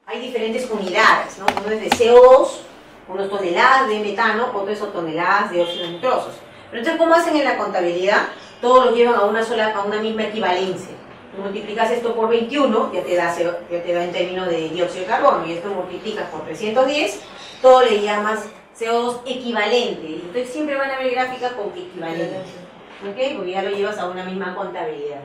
hay diferentes unidades, ¿no? Uno es de CO2, unos toneladas de metano, otros son toneladas de óxidos nitrosos. Pero entonces, ¿cómo hacen en la contabilidad? Todos los llevan a una misma equivalencia. Tú multiplicas esto por 21, ya te da en términos de dióxido de carbono, y esto multiplicas por 310, todo le llamas CO2 equivalente. Y entonces siempre van a ver gráficas con equivalente, ¿ok? Porque ya lo llevas a una misma contabilidad.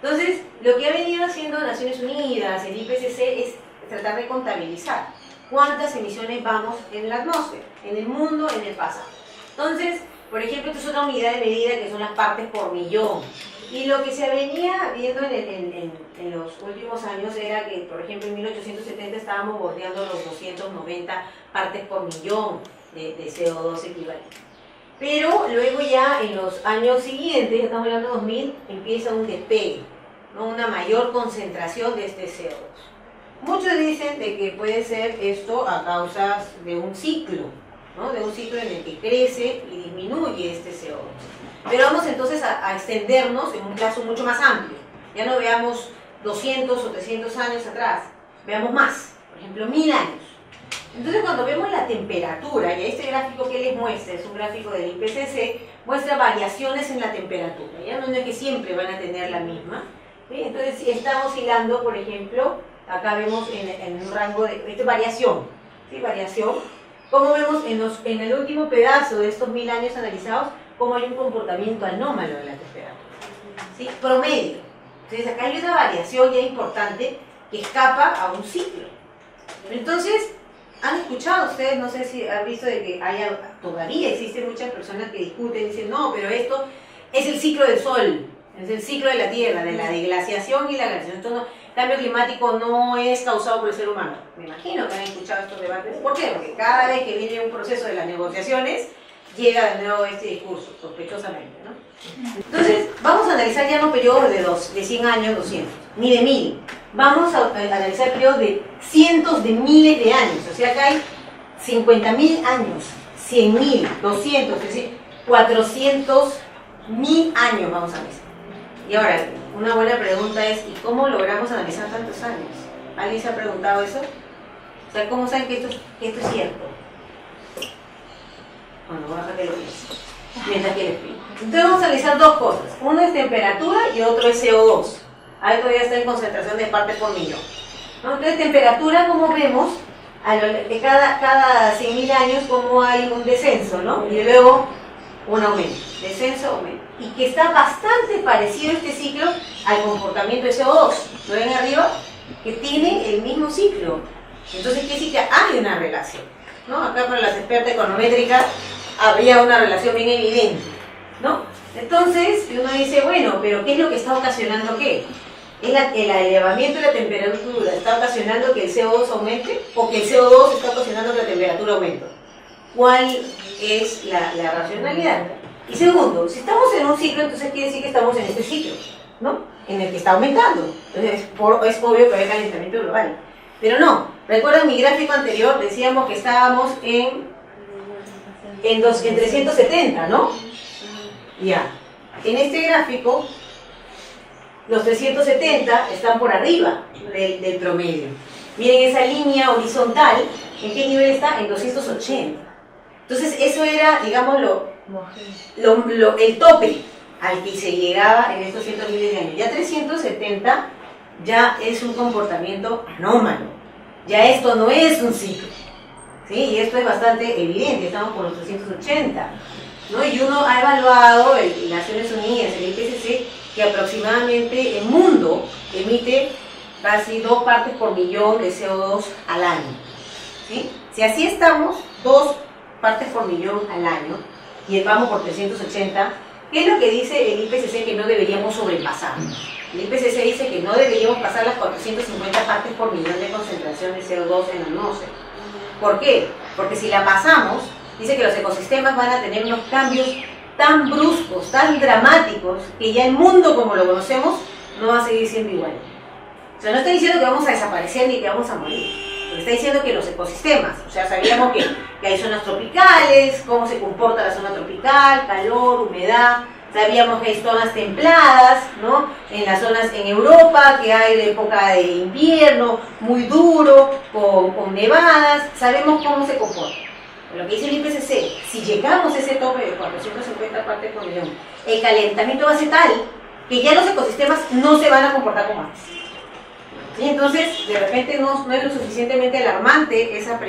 Entonces, lo que ha venido haciendo Naciones Unidas, el IPCC, es tratar de contabilizar cuántas emisiones vamos en la atmósfera, en el mundo, en el pasado. Entonces, por ejemplo, esta es otra unidad de medida que son las partes por millón. Y lo que se venía viendo en los últimos años era que, por ejemplo, en 1870 estábamos bordeando los 290 partes por millón de CO2 equivalente. Pero luego ya en los años siguientes, ya estamos hablando de 2000, empieza un despegue, ¿no? Una mayor concentración de este CO2. Muchos dicen de que puede ser esto a causa de un ciclo, ¿no? De un ciclo en el que crece y disminuye este CO2. Pero vamos entonces a extendernos en un plazo mucho más amplio. Ya no veamos 200 o 300 años atrás, veamos más, por ejemplo 1000 años. Entonces cuando vemos la temperatura, y este gráfico que les muestra es un gráfico del IPCC, muestra variaciones en la temperatura, ya no es que siempre van a tener la misma, ¿sí? Entonces si está oscilando, por ejemplo, acá vemos en un rango de variación, ¿sí? Variación. Como vemos en el último pedazo de estos 1000 años analizados, cómo hay un comportamiento anómalo de la temperatura, ¿sí? Promedio. Entonces acá hay una variación ya importante que escapa a un ciclo. Entonces, ¿han escuchado ustedes, no sé si han visto de que todavía existen muchas personas que discuten y dicen, no, pero esto es el ciclo del Sol, es el ciclo de la Tierra, de la deglaciación y la glaciación. Entonces, cambio climático no es causado por el ser humano. Me imagino que han escuchado estos debates. ¿Por qué? Porque cada vez que viene un proceso de las negociaciones, llega de nuevo este discurso, sospechosamente, ¿no? Entonces, vamos a analizar ya no periodos de 100 años, 200, ni de 1000. Vamos a analizar periodos de cientos de miles de años. O sea, acá hay 50.000 años, 100.000, 200, es decir, 400.000 años vamos a analizar. Y ahora, una buena pregunta es, ¿y cómo logramos analizar tantos años? ¿Alguien se ha preguntado eso? O sea, ¿cómo saben que esto es cierto? Bueno, bájate lo que es, mientras que les explico. Entonces vamos a analizar dos cosas. Uno es temperatura y otro es CO2. Ahí todavía está en concentración de partes por millón, ¿no? Entonces temperatura, como vemos, de cada 100.000 años como hay un descenso, ¿no? Y luego un aumento, descenso, aumento. Y que está bastante parecido este ciclo al comportamiento de CO2. ¿Lo ven arriba? Que tiene el mismo ciclo. Entonces quiere decir que hay una relación, ¿no? Acá para las expertas econométricas habría una relación bien evidente, ¿no? Entonces uno dice, bueno, pero ¿qué es lo que está ocasionando qué? ¿El elevamiento de la temperatura está ocasionando que el CO2 aumente o que el CO2 está ocasionando que la temperatura aumente? ¿Cuál es la racionalidad? Y segundo, si estamos en un ciclo, entonces quiere decir que estamos en este ciclo, ¿no? En el que está aumentando. Entonces es obvio que hay calentamiento global. Pero no, recuerdan mi gráfico anterior, decíamos que estábamos en 370, ¿no? Ya. En este gráfico, los 370 están por arriba del promedio. Miren esa línea horizontal, ¿en qué nivel está? En 280. Entonces eso era, digamos, el tope al que se llegaba en estos cientos miles de años. Ya 370 ya es un comportamiento anómalo. Ya esto no es un ciclo, ¿sí? Y esto es bastante evidente, estamos por los 380, ¿no? Y uno ha evaluado, Naciones Unidas, el IPCC, que aproximadamente el mundo emite casi 2 partes por millón de CO2 al año, ¿sí? Si así estamos, 2 partes por millón al año, y vamos por 380, ¿qué es lo que dice el IPCC que no deberíamos sobrepasar? El IPCC dice que no deberíamos pasar las 450 partes por millón de concentración de CO2 en la atmósfera. ¿Por qué? Porque si la pasamos, dice que los ecosistemas van a tener unos cambios tan bruscos, tan dramáticos, que ya el mundo como lo conocemos no va a seguir siendo igual. O sea, no está diciendo que vamos a desaparecer ni que vamos a morir. Está diciendo que los ecosistemas, o sea, sabíamos que hay zonas tropicales, cómo se comporta la zona tropical, calor, humedad, Sabíamos que hay zonas templadas, ¿no? En las zonas en Europa, que hay de época de invierno, muy duro, con nevadas. Sabemos cómo se comporta. Lo que dice el IPCC, si llegamos a ese tope de 450 partes por millón, el calentamiento va a ser tal que ya los ecosistemas no se van a comportar como antes. ¿Sí? Entonces, de repente no es lo suficientemente alarmante esa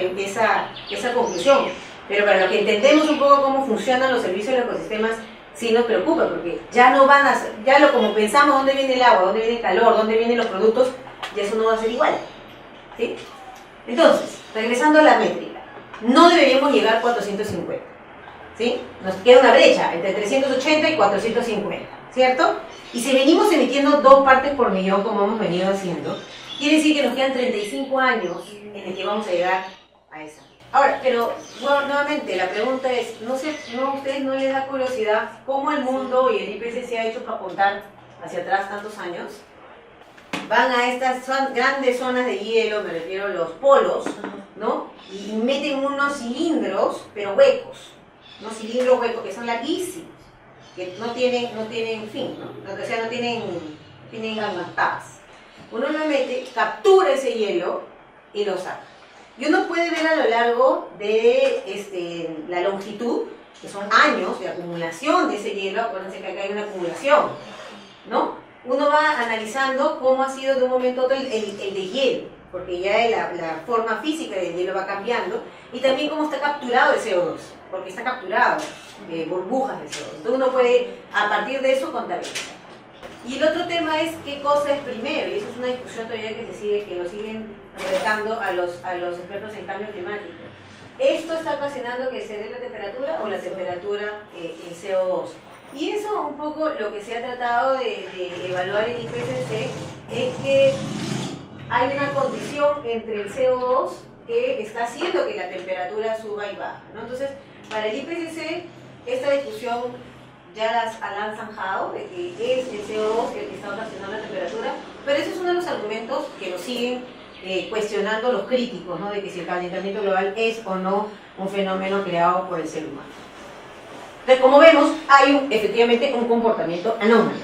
conclusión. Pero para lo que entendemos un poco cómo funcionan los servicios de los ecosistemas, sí nos preocupa, porque ya no van a ser, como pensamos dónde viene el agua, dónde viene el calor, dónde vienen los productos, ya eso no va a ser igual. ¿Sí? Entonces, regresando a la métrica, no deberíamos llegar a 450. ¿Sí? Nos queda una brecha entre 380 y 450, ¿cierto? Y si venimos emitiendo 2 partes por millón, como hemos venido haciendo, quiere decir que nos quedan 35 años en el que vamos a llegar a esa. Ahora, pero bueno, nuevamente la pregunta es, ¿a ustedes no les da curiosidad cómo el mundo y el IPCC se ha hecho para apuntar hacia atrás tantos años? Van a estas grandes zonas de hielo, me refiero a los polos, ¿no? Y meten unos cilindros, pero huecos, unos cilindros huecos que son larguísimos, que no tienen fin, ¿no? O sea, no tienen tapas. Uno lo mete, captura ese hielo y lo saca. Y uno puede ver a lo largo de la longitud, que son años de acumulación de ese hielo. Acuérdense que acá hay una acumulación, ¿no? Uno va analizando cómo ha sido de un momento a otro el deshielo, porque ya la forma física del hielo va cambiando, y también cómo está capturado el CO2, porque está capturado, burbujas de CO2. Entonces uno puede, a partir de eso, contabilizar. Y el otro tema es qué cosa es primero, y eso es una discusión todavía que lo siguen retando a los expertos en cambio climático. ¿Esto está ocasionando que se dé la temperatura o la temperatura en CO2? Y eso un poco lo que se ha tratado de evaluar en IPCC es que hay una condición entre el CO2 que está haciendo que la temperatura suba y baja, ¿no? Entonces, para el IPCC, esta discusión ya la han zanjado, de que es el CO2 el que está ocasionando la temperatura, pero ese es uno de los argumentos que lo siguen cuestionando los críticos, ¿no? De que si el calentamiento global es o no un fenómeno creado por el ser humano. Entonces, como vemos, hay efectivamente un comportamiento anómalo.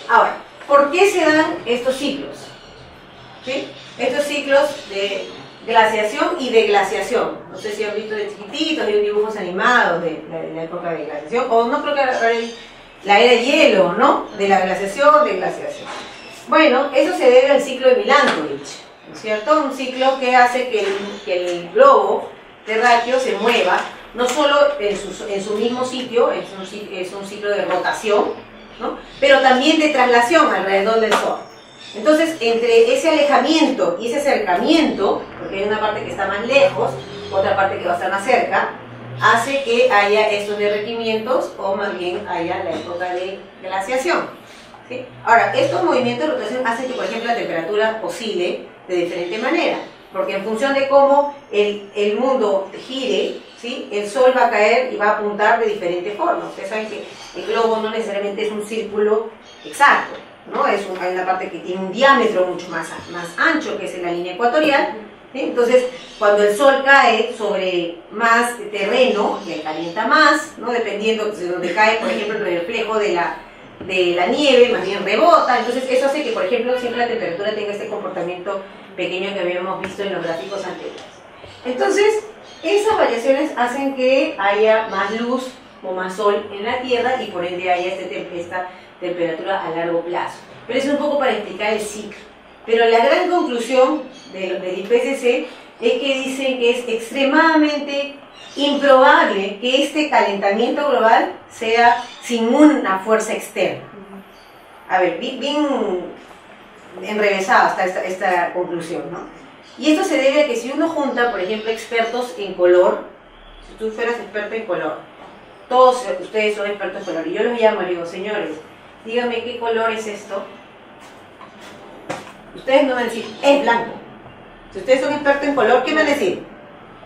Ahora, ¿por qué se dan estos ciclos? ¿Sí? Estos ciclos de glaciación y deglaciación. No sé si han visto de chiquititos, hay dibujos animados de la época de glaciación, o no creo que la era de hielo, ¿no? De la glaciación, deglaciación. Bueno, eso se debe al ciclo de Milankovitch, ¿no es cierto? Un ciclo que hace que el globo terráqueo se mueva, no solo en su mismo sitio, es un ciclo de rotación, ¿no? Pero también de traslación alrededor del Sol. Entonces, entre ese alejamiento y ese acercamiento, porque hay una parte que está más lejos, otra parte que va a estar más cerca, hace que haya estos derretimientos o más bien haya la época de glaciación. ¿Sí? Ahora, estos movimientos de rotación hacen que, por ejemplo, la temperatura oscile de diferente manera, porque en función de cómo el mundo gire, ¿sí? El Sol va a caer y va a apuntar de diferente forma. Ustedes saben que el globo no necesariamente es un círculo exacto, ¿no? Hay una parte que tiene un diámetro mucho más ancho, que es en la línea ecuatorial, ¿sí? Entonces, cuando el Sol cae sobre más terreno, le calienta más, ¿no? Dependiendo de donde cae, por ejemplo, el reflejo de la nieve, más bien rebota. Entonces, eso hace que, por ejemplo, siempre la temperatura tenga este comportamiento pequeño que habíamos visto en los gráficos anteriores. Entonces, esas variaciones hacen que haya más luz o más sol en la Tierra y por ende haya esta temperatura a largo plazo. Pero eso es un poco para explicar el ciclo. Pero la gran conclusión del IPCC es que dicen que es extremadamente improbable que este calentamiento global sea sin una fuerza externa. A ver, bien enrevesada está esta conclusión, ¿no? Y esto se debe a que si uno junta, por ejemplo, expertos en color, si tú fueras experto en color, todos ustedes son expertos en color, y yo los llamo y digo, señores, díganme qué color es esto. Ustedes no van a decir, es blanco. Si ustedes son expertos en color, ¿qué van a decir?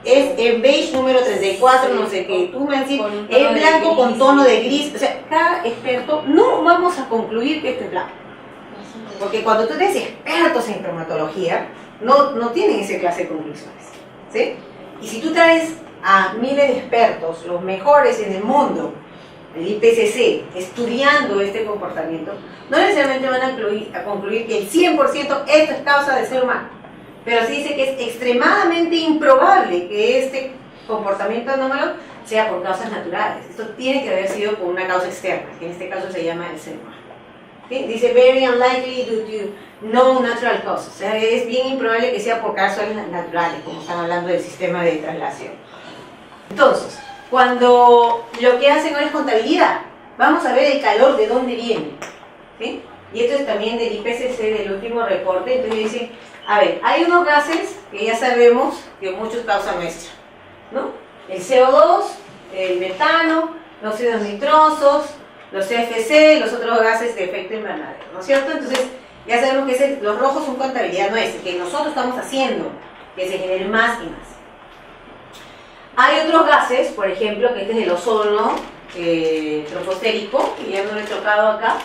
Es el beige número 34, no sé qué. Tú me vas a decir, es blanco con tono de gris. O sea, cada experto, no vamos a concluir que esto es blanco. Porque cuando tú eres expertos en cromatología, no tienen esa clase de conclusiones, ¿sí? Y si tú traes a miles de expertos, los mejores en el mundo, el IPCC, estudiando este comportamiento, no necesariamente van a concluir que el 100% esto es causa del ser humano, pero sí dice que es extremadamente improbable que este comportamiento anómalo sea por causas naturales. Esto tiene que haber sido por una causa externa, que en este caso se llama el ser humano. ¿Sí? Dice, very unlikely due to no natural causes. O sea, es bien improbable que sea por causas naturales, como están hablando del sistema de traslación. Entonces, cuando lo que hacen ahora es contabilidad, vamos a ver el calor de dónde viene. ¿Sí? Y esto es también del IPCC, del último reporte. Entonces dicen, a ver, hay unos gases que ya sabemos que muchos causan nuestra, ¿no? El CO2, el metano, los óxidos nitrosos, los CFC, los otros gases de efecto invernadero, ¿no es cierto? Entonces, ya sabemos que los rojos son contabilidad nuestra, que nosotros estamos haciendo que se genere más y más. Hay otros gases, por ejemplo, que este es el ozono troposférico, que ya no lo he tocado acá.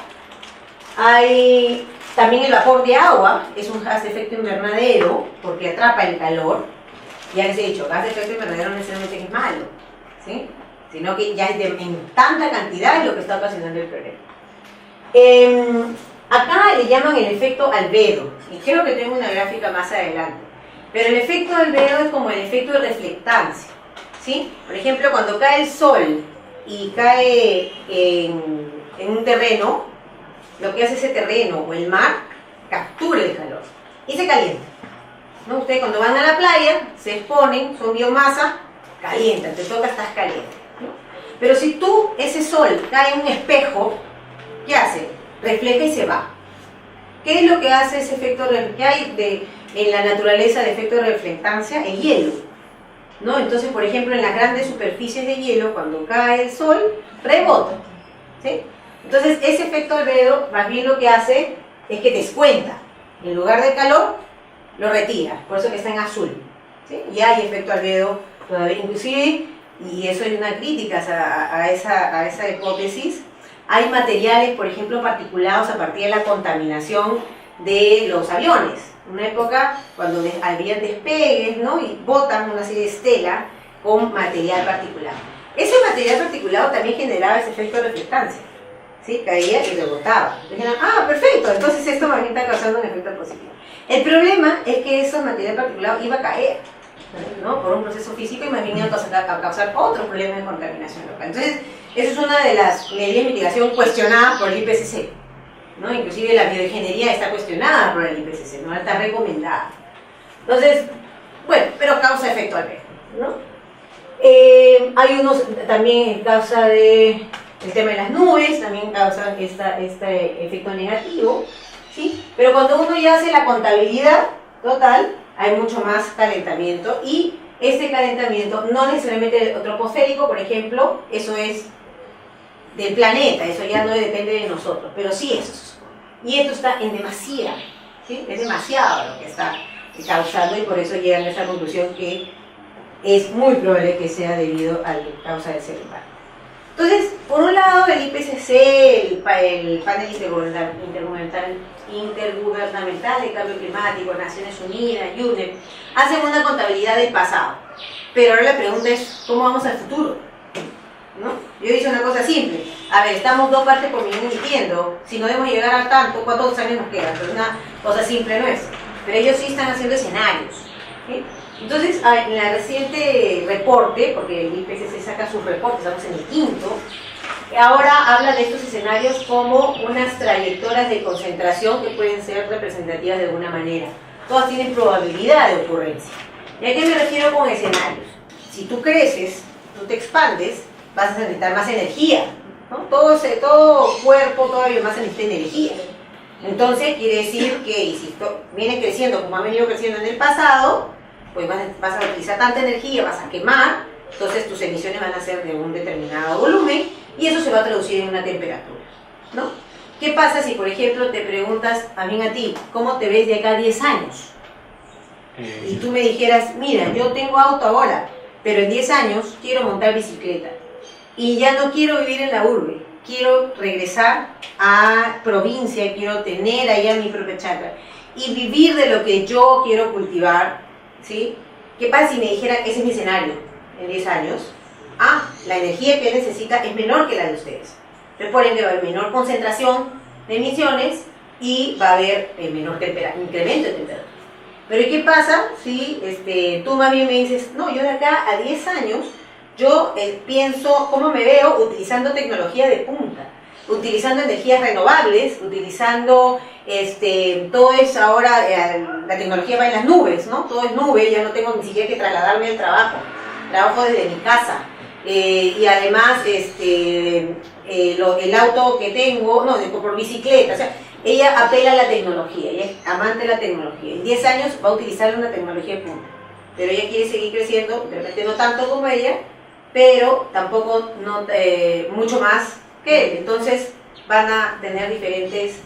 Hay también el vapor de agua, es un gas de efecto invernadero, porque atrapa el calor. Ya les he dicho, gas de efecto invernadero no necesariamente es malo, ¿sí? Sino que ya es en tanta cantidad es lo que está ocasionando el problema. Acá le llaman el efecto albedo, y creo que tengo una gráfica más adelante. Pero el efecto albedo es como el efecto de reflectancia, ¿sí? Por ejemplo, cuando cae el sol y cae en un terreno, lo que hace ese terreno o el mar, captura el calor y se calienta, ¿no? Ustedes cuando van a la playa, se exponen, son biomasa, calientan, te toca, estás caliente, ¿no? Pero si ese sol cae en un espejo, ¿qué hace? Refleja y se va. ¿Qué es lo que hace ese efecto? ¿Qué hay en la naturaleza de efecto de reflectancia? El hielo, ¿no? Entonces, por ejemplo, en las grandes superficies de hielo, cuando cae el sol, rebota, ¿sí? Entonces, ese efecto albedo, más bien lo que hace es que descuenta. En lugar de calor, lo retira, por eso que está en azul, ¿sí? Y hay efecto albedo todavía, inclusive, y eso es una crítica a esa hipótesis, hay materiales, por ejemplo, particulados a partir de la contaminación de los aviones. En una época cuando había despegues, ¿no? Y botan una serie de estela con material particulado. Ese material particulado también generaba ese efecto de reflectancia, ¿sí? Caía y rebotaba. Dijeron, perfecto, entonces esto más bien está causando un efecto positivo. El problema es que ese material particulado iba a caer, ¿no? Por un proceso físico y más bien iba a causar otro problema de contaminación local. Entonces, esa es una de las medidas de mitigación cuestionadas por el IPCC, ¿no? Inclusive la bioingeniería está cuestionada por el IPCC, no está recomendada. Entonces, bueno, pero causa efecto albedo, ¿no? Hay unos también causa el tema de las nubes, también causan este efecto negativo, ¿sí? Pero cuando uno ya hace la contabilidad total, hay mucho más calentamiento, y este calentamiento no necesariamente troposférico, por ejemplo, eso es del planeta, eso ya no depende de nosotros, pero sí eso. Y esto está en demasía, ¿sí? Es demasiado lo que está causando, y por eso llegan a esa conclusión que es muy probable que sea debido a la causa del ser humano. Entonces, por un lado, el IPCC, el panel intergubernamental de cambio climático, Naciones Unidas, UNEP, hacen una contabilidad del pasado. Pero ahora la pregunta es, ¿cómo vamos al futuro? ¿No? Yo he dicho una cosa simple. A ver, estamos 2 partes por millón emitiendo. Si no debemos llegar a tanto, ¿cuántos años nos quedan? Pero una cosa simple no es. Pero ellos sí están haciendo escenarios, ¿sí? Entonces, en el reciente reporte, porque el IPCC saca sus reportes, estamos en el 5º, ahora habla de estos escenarios como unas trayectorias de concentración que pueden ser representativas de alguna manera. Todas tienen probabilidad de ocurrencia. ¿Y a qué me refiero con escenarios? Si tú creces, tú te expandes, vas a necesitar más energía, ¿no? Todo cuerpo, toda biomasa necesita energía. Entonces, quiere decir que si esto viene creciendo como ha venido creciendo en el pasado, pues vas a utilizar tanta energía, vas a quemar, entonces tus emisiones van a ser de un determinado volumen, y eso se va a traducir en una temperatura, ¿no? ¿Qué pasa si, por ejemplo, te preguntas a ti, ¿cómo te ves de acá a 10 años? Y tú me dijeras, mira, yo tengo auto ahora, pero en 10 años quiero montar bicicleta, y ya no quiero vivir en la urbe, quiero regresar a provincia, quiero tener allá mi propia chacra, y vivir de lo que yo quiero cultivar, ¿sí? ¿Qué pasa si me dijeran, ese es mi escenario en 10 años? la energía que él necesita es menor que la de ustedes. Entonces, por ende, va a haber menor concentración de emisiones y va a haber menor incremento de temperatura. Pero ¿y qué pasa si tú más bien me dices, no, yo de acá a 10 años, yo pienso cómo me veo utilizando tecnología de punta, utilizando energías renovables, utilizando todo es ahora, la tecnología va en las nubes, ¿no? Todo es nube, ya no tengo ni siquiera que trasladarme al trabajo desde mi casa. Y además, el auto que tengo, no, por bicicleta, o sea, ella apela a la tecnología, ella es amante de la tecnología. En 10 años va a utilizar una tecnología de punta, pero ella quiere seguir creciendo, de repente no tanto como ella, pero tampoco mucho más que él. Entonces van a tener diferentes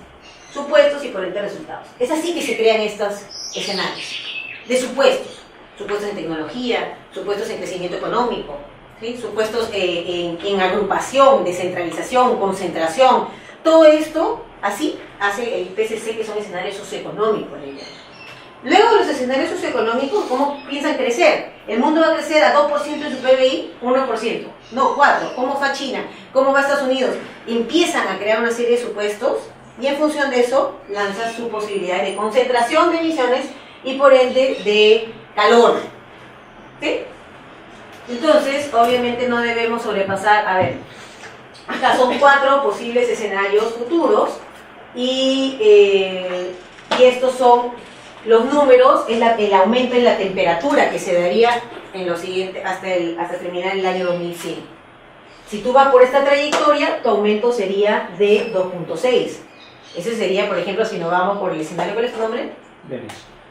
supuestos y por ende resultados. Es así que se crean estos escenarios de supuestos en tecnología, supuestos en crecimiento económico, ¿sí? Supuestos en agrupación, descentralización, concentración. Todo esto así hace el IPCC, que son escenarios socioeconómicos. Luego los escenarios socioeconómicos, ¿cómo piensan crecer? El mundo va a crecer a 2% de su PBI, 1%, no 4%. ¿Cómo va China? ¿Cómo va Estados Unidos? Empiezan a crear una serie de supuestos y en función de eso lanzan sus posibilidades de concentración de emisiones y por ende de calor. ¿Sí? Entonces, obviamente no debemos sobrepasar, a ver, acá son 4 posibles escenarios futuros y estos son los números, es el aumento en la temperatura que se daría en lo siguiente hasta terminar el año 2100. Si tú vas por esta trayectoria, tu aumento sería de 2.6. Ese sería, por ejemplo, si nos vamos por el escenario, ¿cuál es tu nombre?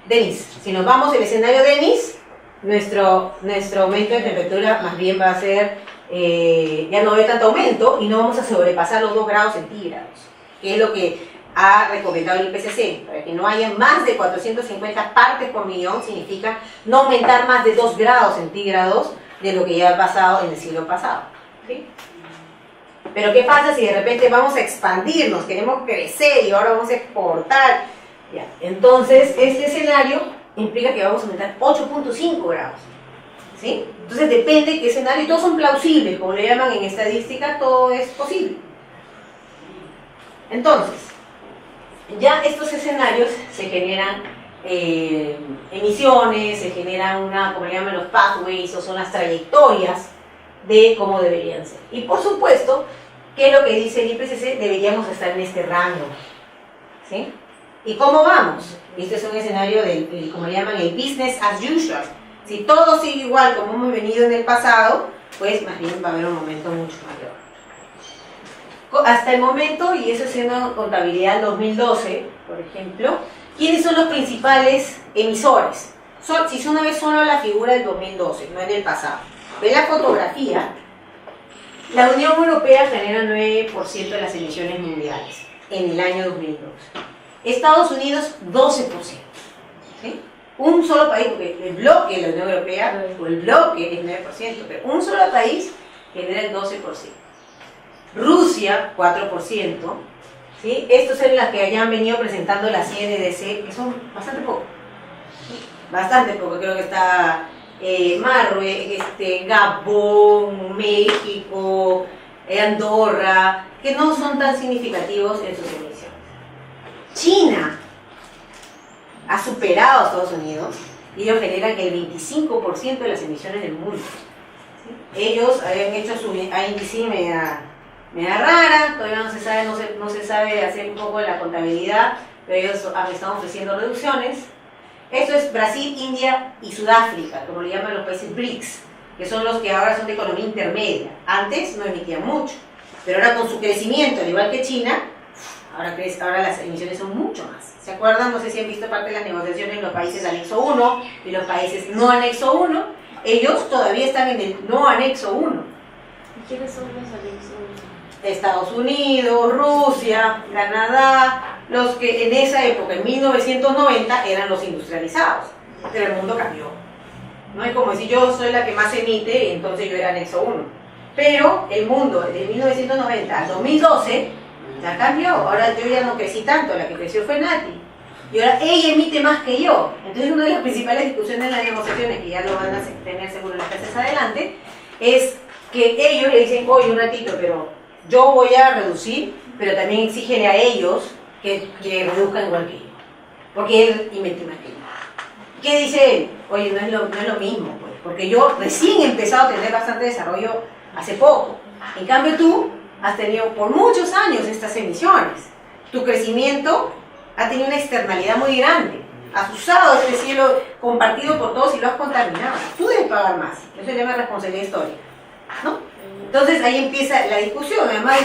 Denis. Si nos vamos al escenario Denis, nuestro aumento de temperatura más bien va a ser, ya no va a haber tanto aumento y no vamos a sobrepasar los 2 grados centígrados, que es lo que ha recomendado el IPCC. Para que no haya más de 450 partes por millón, significa no aumentar más de 2 grados centígrados de lo que ya ha pasado en el siglo pasado. ¿Sí? Pero ¿qué pasa si de repente vamos a expandirnos, queremos crecer y ahora vamos a exportar? Ya. Entonces, este escenario implica que vamos a aumentar 8.5 grados. ¿Sí? Entonces depende de qué escenario, y todos son plausibles, como le llaman en estadística, todo es posible. Entonces, ya estos escenarios se generan emisiones, se generan como le llaman los pathways, o son las trayectorias de cómo deberían ser. Y por supuesto, ¿qué es lo que dice el IPCC? Deberíamos estar en este rango. ¿Sí? ¿Y cómo vamos? Este es un escenario como le llaman, el business as usual. Si todo sigue igual como hemos venido en el pasado, pues más bien va a haber un momento mucho mayor. Hasta el momento, y eso siendo contabilidad 2012, por ejemplo, ¿quiénes son los principales emisores? Si una vez solo la figura del 2012, no en el pasado. Ve la fotografía, la Unión Europea genera 9% de las emisiones mundiales en el año 2012. Estados Unidos, 12%. ¿Sí? Un solo país, porque el bloque de la Unión Europea, o el bloque es 9%, pero un solo país genera el 12%. Rusia, 4%. ¿Sí? Estos son las que hayan venido presentando la CNDC, que son bastante poco. Bastante poco, creo que está Marruecos, Gabón, México, Andorra, que no son tan significativos en sus emisiones. China ha superado a Estados Unidos y ellos generan el 25% de las emisiones del mundo. ¿Sí? Ellos habían hecho su índice media rara, todavía no se sabe hacer un poco la contabilidad, pero ellos están ofreciendo reducciones. Esto es Brasil, India y Sudáfrica, como le llaman los países BRICS, que son los que ahora son de economía intermedia. Antes no emitían mucho, pero ahora con su crecimiento, al igual que China, ahora las emisiones son mucho más. ¿Se acuerdan? No sé si han visto parte de las negociaciones en los países anexo 1 y los países no anexo 1. Ellos todavía están en el no anexo 1. ¿Y quiénes son los anexos 1? Estados Unidos, Rusia, Canadá, los que en esa época, en 1990, eran los industrializados. Pero el mundo cambió. No es como decir yo soy la que más emite, entonces yo era anexo 1. Pero el mundo, de 1990 al 2012, ya cambió. Ahora yo ya no crecí tanto, la que creció fue Nati. Y ahora ella emite más que yo. Entonces una de las principales discusiones en las negociaciones, que ya lo van a tener seguro en las clases adelante, es que ellos le dicen, oye, un ratito, pero yo voy a reducir, pero también exígele a ellos que reduzcan igual que yo, porque él inventó más que yo. ¿Qué dice él? Oye, no es lo mismo, pues, porque yo recién he empezado a tener bastante desarrollo hace poco. En cambio tú has tenido por muchos años estas emisiones. Tu crecimiento ha tenido una externalidad muy grande. Has usado este cielo compartido por todos y lo has contaminado. Tú debes pagar más. Eso se llama responsabilidad histórica, ¿no? Entonces ahí empieza la discusión. Además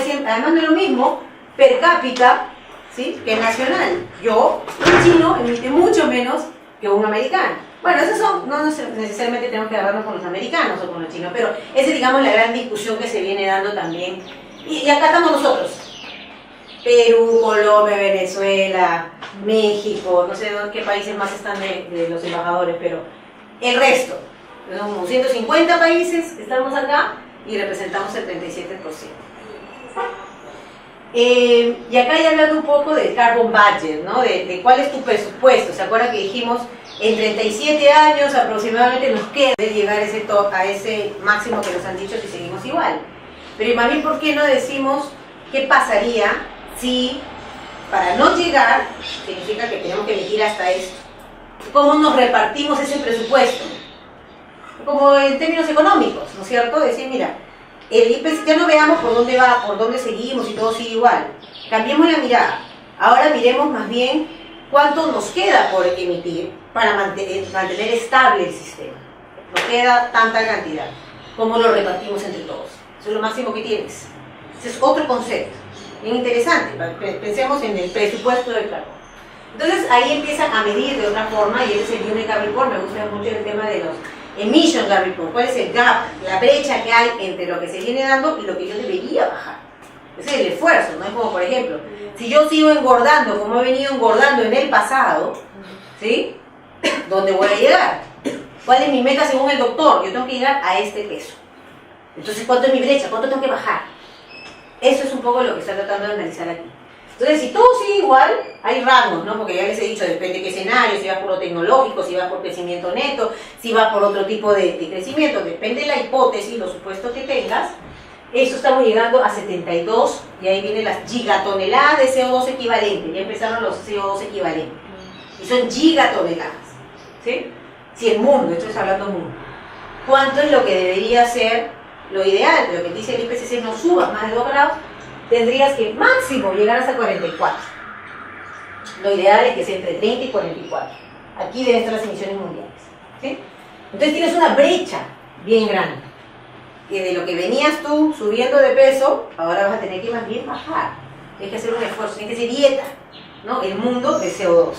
no es lo mismo per cápita, ¿sí?, que nacional. Un chino emite mucho menos que un americano. Bueno, esos no necesariamente tenemos que agarrarnos con los americanos o con los chinos, pero esa es, digamos, la gran discusión que se viene dando también. Y acá estamos nosotros. Perú, Colombia, Venezuela, México, no sé qué países más están de los embajadores, pero el resto. Son como 150 países, estamos acá y representamos el 37%. Y acá ya hablando un poco del carbon budget, ¿no? De cuál es tu presupuesto. ¿Se acuerdan que dijimos en 37 años aproximadamente nos queda llegar a ese máximo que nos han dicho si seguimos igual? Pero más bien, ¿por qué no decimos qué pasaría si para no llegar significa que tenemos que emitir hasta esto? ¿Cómo nos repartimos ese presupuesto? Como en términos económicos, ¿no es cierto? Decir, mira, el IPC, ya no veamos por dónde va, por dónde seguimos y todo sigue igual. Cambiemos la mirada. Ahora miremos más bien cuánto nos queda por emitir para mantener estable el sistema. Nos queda tanta cantidad. ¿Cómo lo repartimos entre todos? Eso es lo máximo que tienes. Ese es otro concepto. Bien interesante. Pensemos en el presupuesto del carbono. Entonces ahí empiezan a medir de otra forma, y ese es el Unit Report. Me gusta mucho el tema de los Emission Gap Report. ¿Cuál es el gap? La brecha que hay entre lo que se viene dando y lo que yo debería bajar. Ese es el esfuerzo, ¿no? Es como, por ejemplo, si yo sigo engordando como he venido engordando en el pasado, ¿sí?, ¿dónde voy a llegar? ¿Cuál es mi meta según el doctor? Yo tengo que llegar a este peso. Entonces, ¿cuánto es mi brecha? ¿Cuánto tengo que bajar? Eso es un poco lo que está tratando de analizar aquí. Entonces, si todo sigue igual, hay rangos, ¿no? Porque ya les he dicho, depende de qué escenario, si vas por lo tecnológico, si vas por crecimiento neto, si vas por otro tipo de crecimiento, depende de la hipótesis, los supuestos que tengas. Eso estamos llegando a 72, y ahí vienen las gigatoneladas de CO2 equivalentes. Ya empezaron los CO2 equivalentes. Y son gigatoneladas, ¿sí? Si el mundo, esto es hablando mundo. ¿Cuánto es lo que debería ser lo ideal? Lo que dice el IPCC, no subas más de 2 grados, tendrías que máximo llegar hasta 44. Lo ideal es que sea entre 30 y 44. Aquí deben estar las emisiones mundiales, ¿sí? Entonces tienes una brecha bien grande. Que de lo que venías tú subiendo de peso, ahora vas a tener que más bien bajar. Tienes que hacer un esfuerzo, tienes que hacer dieta, ¿no? El mundo de CO2.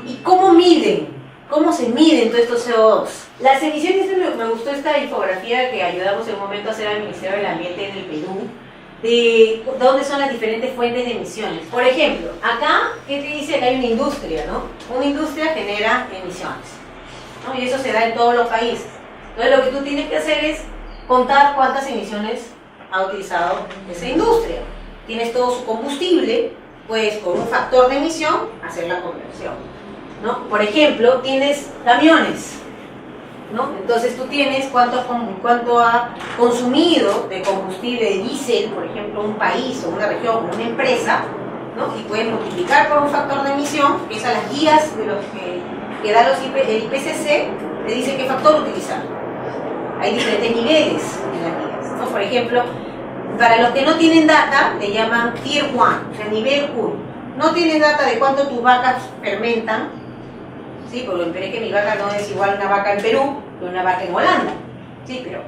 ¿Y cómo miden? ¿Cómo se miden todos estos CO2? Las emisiones, me gustó esta infografía que ayudamos en un momento a hacer al Ministerio del Ambiente en el Perú, de dónde son las diferentes fuentes de emisiones. Por ejemplo, acá, ¿qué te dice? Que hay una industria, ¿no? Una industria genera emisiones, ¿no? Y eso se da en todos los países. Entonces lo que tú tienes que hacer es contar cuántas emisiones ha utilizado esa industria. Tienes todo su combustible, pues con un factor de emisión hacer la conversión, ¿no? Por ejemplo, tienes camiones, ¿no? Entonces tú tienes cuánto ha consumido de combustible de diésel, por ejemplo, un país o una región o una empresa, ¿no? Y puedes multiplicar por un factor de emisión, que es a las guías de los que da el IPCC, te dice qué factor utilizar. Hay diferentes niveles en las guías, ¿no? Por ejemplo, para los que no tienen data, le llaman Tier 1, o sea, nivel 1. No tienes data de cuánto tus vacas fermentan, ¿sí? Porque veré que mi vaca no es igual a una vaca en Perú que una vaca en Holanda, ¿sí? Pero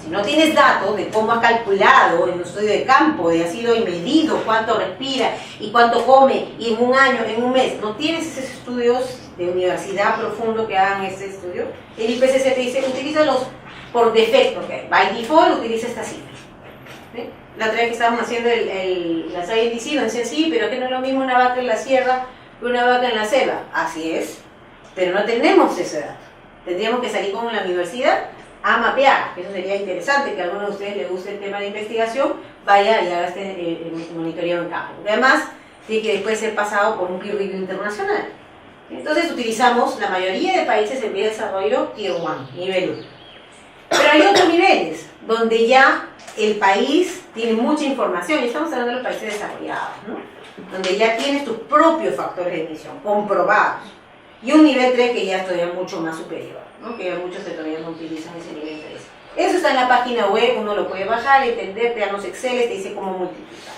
si no tienes datos de cómo ha calculado en un estudio de campo, de ha sido y medido cuánto respira y cuánto come, y en un año, en un mes, no tienes esos estudios de universidad profundo que hagan ese estudio, el IPCC te dice, utilízalos por defecto, ¿okay? By default utiliza esta cifra. ¿Sí? La otra vez que estábamos haciendo la SciENDC, nos decían, sí, pero que no es lo mismo una vaca en la sierra que una vaca en la selva. Así es, pero no tenemos ese dato. Tendríamos que salir con la universidad a mapear. Eso sería interesante, que a alguno de ustedes le guste el tema de investigación, vaya y haga este monitoreo en campo. Porque además, tiene que después ser pasado por un peer review internacional. Entonces utilizamos la mayoría de países en vía de desarrollo Tier 1, nivel 1. Pero hay otros niveles, donde ya el país tiene mucha información, y estamos hablando de los países desarrollados, ¿no? Donde ya tienes tus propios factores de emisión, comprobados. Y un nivel 3 que ya es todavía mucho más superior, ¿no? Que muchos todavía no utilizan ese nivel 3. Eso está en la página web, uno lo puede bajar, entender, te dan los Excel, te dice cómo multiplicar.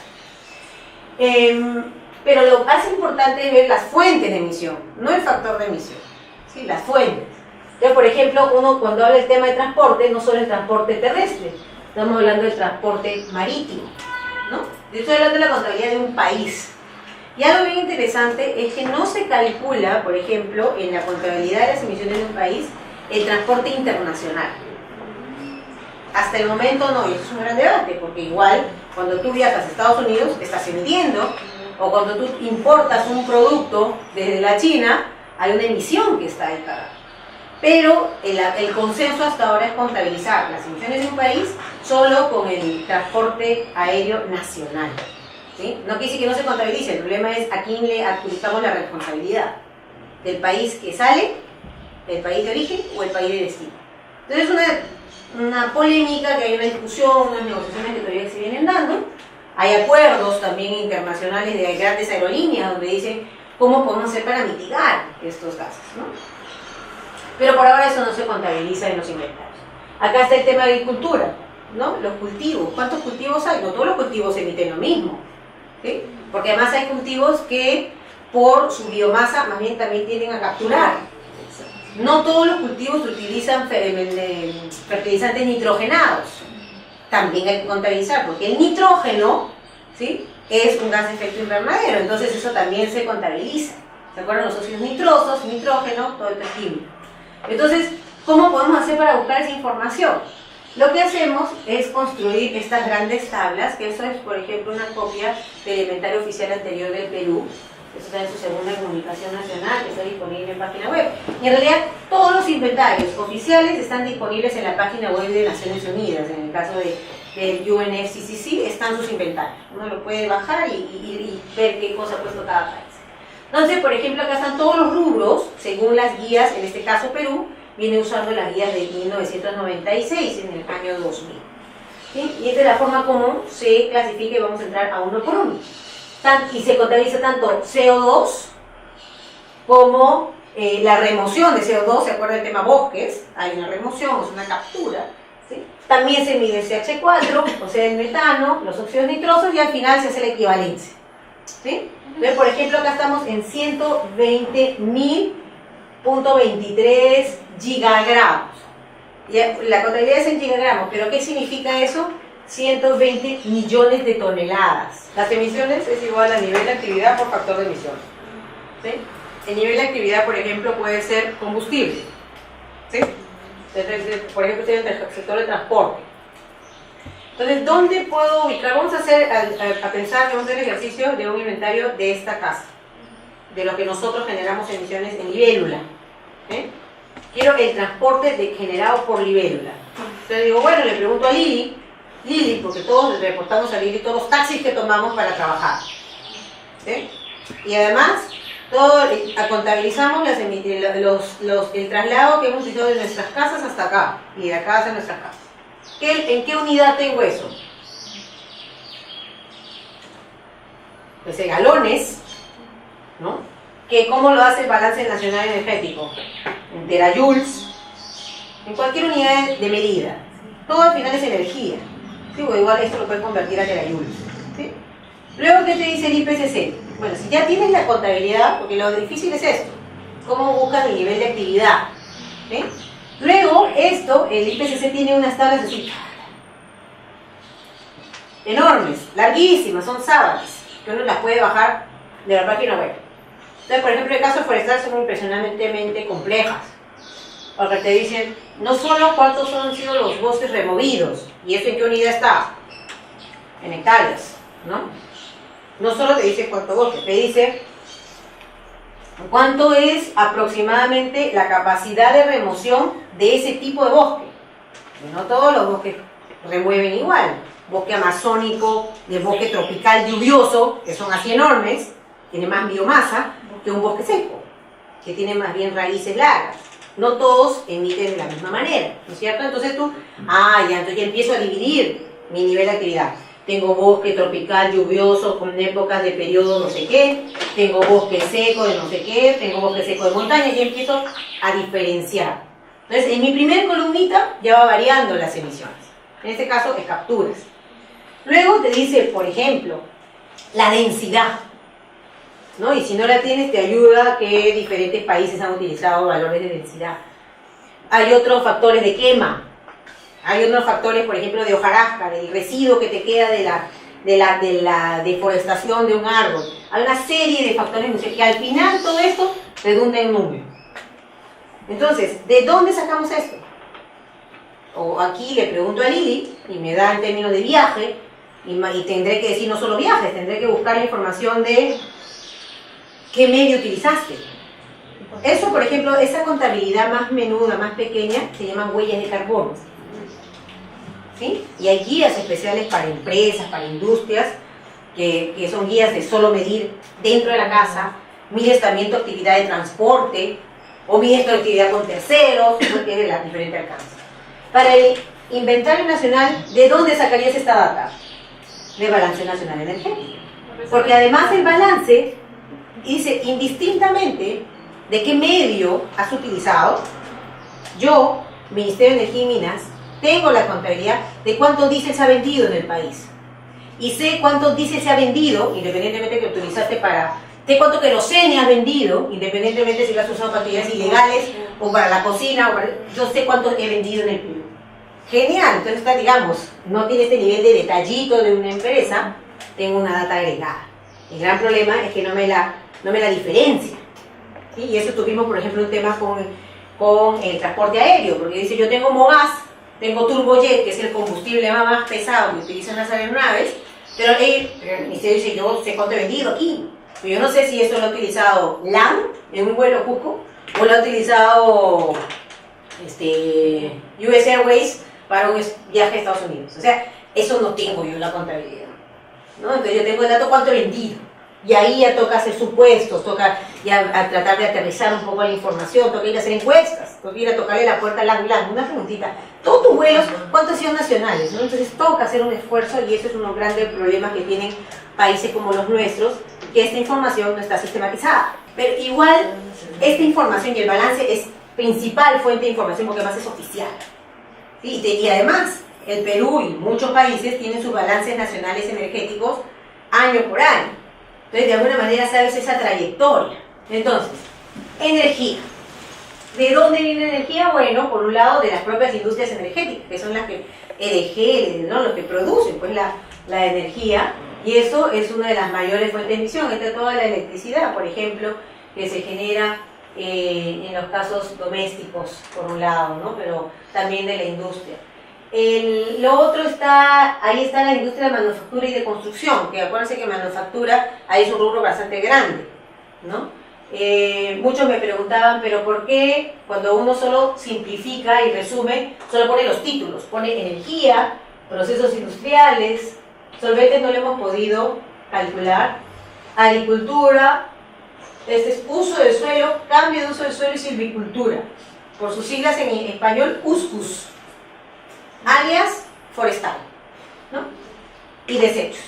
Pero lo más importante es ver las fuentes de emisión, no el factor de emisión, ¿sí? Las fuentes. Entonces, por ejemplo, uno cuando habla del tema de transporte, no solo el transporte terrestre, estamos hablando del transporte marítimo, ¿no? Yo estoy hablando de la contabilidad de un país. Y algo bien interesante es que no se calcula, por ejemplo, en la contabilidad de las emisiones de un país, el transporte internacional. Hasta el momento no, y eso es un gran debate, porque igual cuando tú viajas a Estados Unidos estás emitiendo, o cuando tú importas un producto desde la China, hay una emisión que está encargada. Pero el consenso hasta ahora es contabilizar las emisiones de un país solo con el transporte aéreo nacional, ¿sí? No quiere decir que no se contabilice, el problema es a quién le adjudicamos la responsabilidad, del país que sale, el país de origen o el país de destino. Entonces es una polémica, que hay una discusión, unas negociaciones que todavía se vienen dando. Hay acuerdos también internacionales de grandes aerolíneas donde dicen cómo podemos hacer para mitigar estos gases, ¿no? Pero por ahora eso no se contabiliza en los inventarios. Acá está el tema de agricultura, ¿no? Los cultivos. ¿Cuántos cultivos hay? No todos los cultivos emiten lo mismo, ¿sí? Porque además hay cultivos que por su biomasa más bien también tienden a capturar. No todos los cultivos utilizan fertilizantes nitrogenados. También hay que contabilizar, porque el nitrógeno, ¿sí?, es un gas de efecto invernadero, entonces eso también se contabiliza. ¿Se acuerdan los óxidos nitrosos, nitrógeno, todo esto es químico? Entonces, ¿cómo podemos hacer para buscar esa información? Lo que hacemos es construir estas grandes tablas, que eso es, por ejemplo, una copia del inventario oficial anterior del Perú. Eso está en su segunda comunicación nacional, que está disponible en página web. Y en realidad, todos los inventarios oficiales están disponibles en la página web de Naciones Unidas. En el caso del UNFCCC, están sus inventarios. Uno lo puede bajar y ver qué cosa ha puesto cada país. Entonces, por ejemplo, acá están todos los rubros, según las guías, en este caso Perú, viene usando las guías de 1996, en el año 2000. ¿Sí? Y esta es la forma como se clasifica, y vamos a entrar a uno por uno. Y se contabiliza tanto CO2 como la remoción de CO2, ¿se acuerda del tema bosques? Hay una remoción, es una captura, ¿sí? También se mide el CH4, o sea, el metano, los óxidos nitrosos, y al final se hace la equivalencia, ¿sí? Entonces, por ejemplo, acá estamos en 120.000.23 gigagramos. La contabilidad es en gigagramos, pero ¿qué significa eso? 120 millones de toneladas. Las emisiones es igual a nivel de actividad por factor de emisión, ¿sí? El nivel de actividad, por ejemplo, puede ser combustible, ¿sí? Entonces, por ejemplo, estoy en el sector de transporte. Entonces, ¿dónde puedo ubicar? Vamos a pensar que vamos a hacer el ejercicio de un inventario de esta casa, de lo que nosotros generamos emisiones en libélula, ¿sí? Quiero el transporte generado por libélula. Entonces digo, bueno, le pregunto a Lili, porque todos le reportamos a Lili todos los taxis que tomamos para trabajar, ¿sí? Y además, contabilizamos el traslado que hemos hecho de nuestras casas hasta acá, y de acá hacia nuestras casas. ¿En qué unidad tengo eso? Pues en galones, ¿no? ¿Cómo lo hace el balance nacional energético? En terajoules, en cualquier unidad de medida. Todo al final es energía. Sí, bueno, igual esto lo pueden convertir a terajoules, ¿sí? Luego, ¿qué te dice el IPCC? Bueno, si ya tienes la contabilidad, porque lo difícil es esto, ¿cómo buscas el nivel de actividad? ¿Sí? Luego, el IPCC tiene unas tablas así, enormes, larguísimas, son sábanas, que uno las puede bajar de la página web. Entonces, por ejemplo, el caso forestal son impresionantemente complejas, porque te dicen no solo cuántos han sido los bosques removidos, y eso en qué unidad está, en hectáreas, ¿no? No solo te dice cuánto bosque, te dice cuánto es aproximadamente la capacidad de remoción de ese tipo de bosque. Y no todos los bosques remueven igual. Bosque amazónico, de bosque tropical lluvioso, que son así enormes, tiene más biomasa que un bosque seco, que tiene más bien raíces largas. no todos emiten de la misma manera, ¿no es cierto? Entonces tú, entonces ya empiezo a dividir mi nivel de actividad. Tengo bosque tropical lluvioso con épocas de periodo no sé qué, tengo bosque seco de no sé qué, tengo bosque seco de montaña, y empiezo a diferenciar. Entonces, en mi primer columnita ya va variando las emisiones. En este caso, es capturas. Luego te dice, por ejemplo, la densidad, ¿no? Y si no la tienes, te ayuda que diferentes países han utilizado valores de densidad. Hay otros factores de quema. Hay otros factores, por ejemplo, de hojarasca, del residuo que te queda de la deforestación de un árbol. Hay una serie de factores que al final todo esto redunda en número. Entonces, ¿de dónde sacamos esto? O aquí le pregunto a Lili y me da en términos de viaje y tendré que decir no solo viajes, tendré que buscar la información de qué medio utilizaste. Eso, por ejemplo, esa contabilidad más menuda, más pequeña, se llaman huellas de carbono. ¿Sí? Y hay guías especiales para empresas, para industrias, que son guías de solo medir dentro de la casa, mides también tu actividad de transporte, o mides tu actividad con terceros, no tiene la diferente alcance. Para el inventario nacional, ¿de dónde sacarías esta data? Del Balance Nacional Energético. Porque además el balance dice indistintamente de qué medio has utilizado. Yo, Ministerio de Energía y Minas, tengo la contabilidad de cuánto diésel se ha vendido en el país. Y sé cuánto diésel se ha vendido, independientemente que utilizaste para... Sé cuánto querosene has vendido, independientemente si lo has usado para actividades ilegales, o para la cocina, yo sé cuánto he vendido en el Perú. Genial, entonces está, digamos, no tiene este nivel de detallito de una empresa, tengo una data agregada. El gran problema es que no me la diferencia. ¿Sí? Y eso tuvimos, por ejemplo, un tema con el transporte aéreo, porque dice, yo tengo MOGAS, tengo turbojet, que es el combustible más pesado que utilizan las aeronaves, pero el ministerio dice, yo sé cuánto he vendido aquí. Pero yo no sé si eso lo ha utilizado LAM en un vuelo Cusco, o lo ha utilizado US Airways para un viaje a Estados Unidos. O sea, eso no tengo yo en la contabilidad, ¿no? Entonces yo tengo el dato cuánto he vendido. Y ahí ya toca hacer supuestos, toca ya a tratar de aterrizar un poco la información, toca ir a hacer encuestas, toca ir a tocarle la puerta a LAM, una preguntita. Todos tus vuelos, ¿cuántos han sido nacionales? ¿No? Entonces toca hacer un esfuerzo y eso es uno de los grandes problemas que tienen países como los nuestros, que esta información no está sistematizada. Pero igual, esta información y el balance es principal fuente de información porque además es oficial. ¿Sí? Y además, el Perú y muchos países tienen sus balances nacionales energéticos año por año. Entonces, de alguna manera sabes esa trayectoria. Entonces, energía. ¿De dónde viene la energía? Bueno, por un lado, de las propias industrias energéticas, que son las que EDG, ¿no? Los que producen pues, la energía. Y eso es una de las mayores fuentes de emisión. Esta es toda la electricidad, por ejemplo, que se genera en los casos domésticos, por un lado, ¿no? Pero también de la industria. Lo otro ahí está la industria de manufactura y de construcción, que acuérdense que manufactura ahí es un rubro bastante grande, ¿no? Muchos me preguntaban, pero ¿por qué cuando uno solo simplifica y resume, solo pone los títulos? Pone energía, procesos industriales, solventes no lo hemos podido calcular, agricultura, uso del suelo, cambio de uso del suelo y silvicultura, por sus siglas en español, USCUS, alias forestal, ¿no? Y desechos.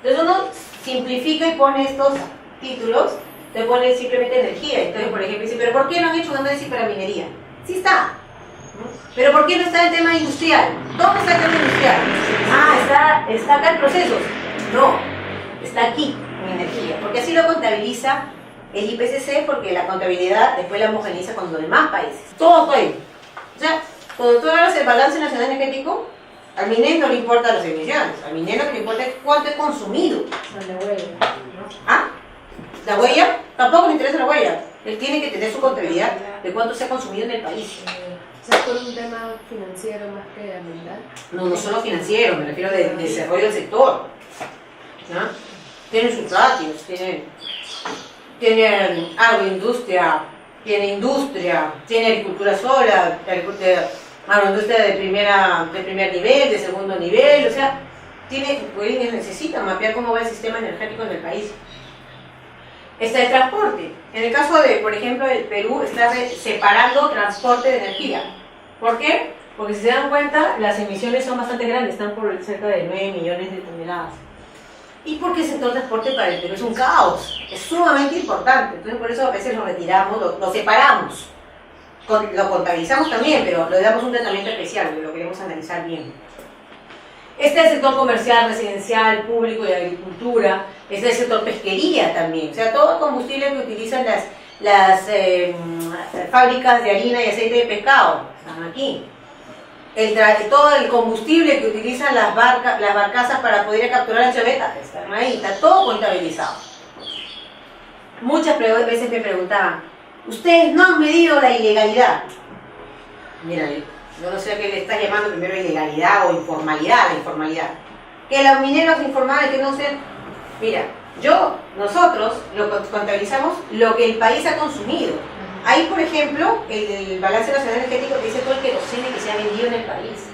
Entonces uno simplifica y pone estos títulos, te pone simplemente energía. Entonces, por ejemplo, dice, ¿pero por qué no han hecho un análisis para minería? Sí está. ¿Pero por qué no está el tema industrial? ¿Dónde está el tema industrial? Está acá el proceso. No, está aquí en energía, porque así lo contabiliza el IPCC, porque la contabilidad después la homogeniza con los demás países. Todo está ahí. O sea, cuando tú hablas del balance nacional energético, al MINES no le importan las emisiones, al MINES lo que le importa es cuánto he consumido. La huella. ¿Ah? ¿La huella? Tampoco le interesa la huella. Él tiene que tener su contabilidad de cuánto se ha consumido en el país. O sea, es por un tema financiero más que ambiental. No solo financiero, me refiero del desarrollo del sector. ¿No? Tienen sus ratios, tienen agroindustria, tiene agricultura sola, agroindustria de primer nivel, de segundo nivel, o sea, necesitan mapear cómo va el sistema energético en el país. está el transporte. En el caso de, por ejemplo, el Perú está separando transporte de energía. ¿Por qué? Porque si se dan cuenta, las emisiones son bastante grandes, están por cerca de 9 millones de toneladas. Y porque el sector transporte para el Perú es un caos, es sumamente importante. Entonces por eso a veces lo retiramos, lo separamos. Lo contabilizamos también, pero le damos un tratamiento especial, porque lo queremos analizar bien. Este es el sector comercial, residencial, público y agricultura. Este es el sector pesquería también. O sea, todo combustible que utilizan las fábricas de harina y aceite de pescado están aquí. Todo el combustible que utilizan las barcazas para poder capturar anchovetas están ahí. Está todo contabilizado. Muchas veces me preguntaban, ¿ustedes no han medido la ilegalidad? Mira, yo no sé a qué le estás llamando primero ilegalidad o informalidad, la informalidad. Que los mineros informales que no sean... Mira, nosotros contabilizamos lo que el país ha consumido. Hay, por ejemplo, el balance nacional energético que dice todo el queroseno que se ha vendido en el país.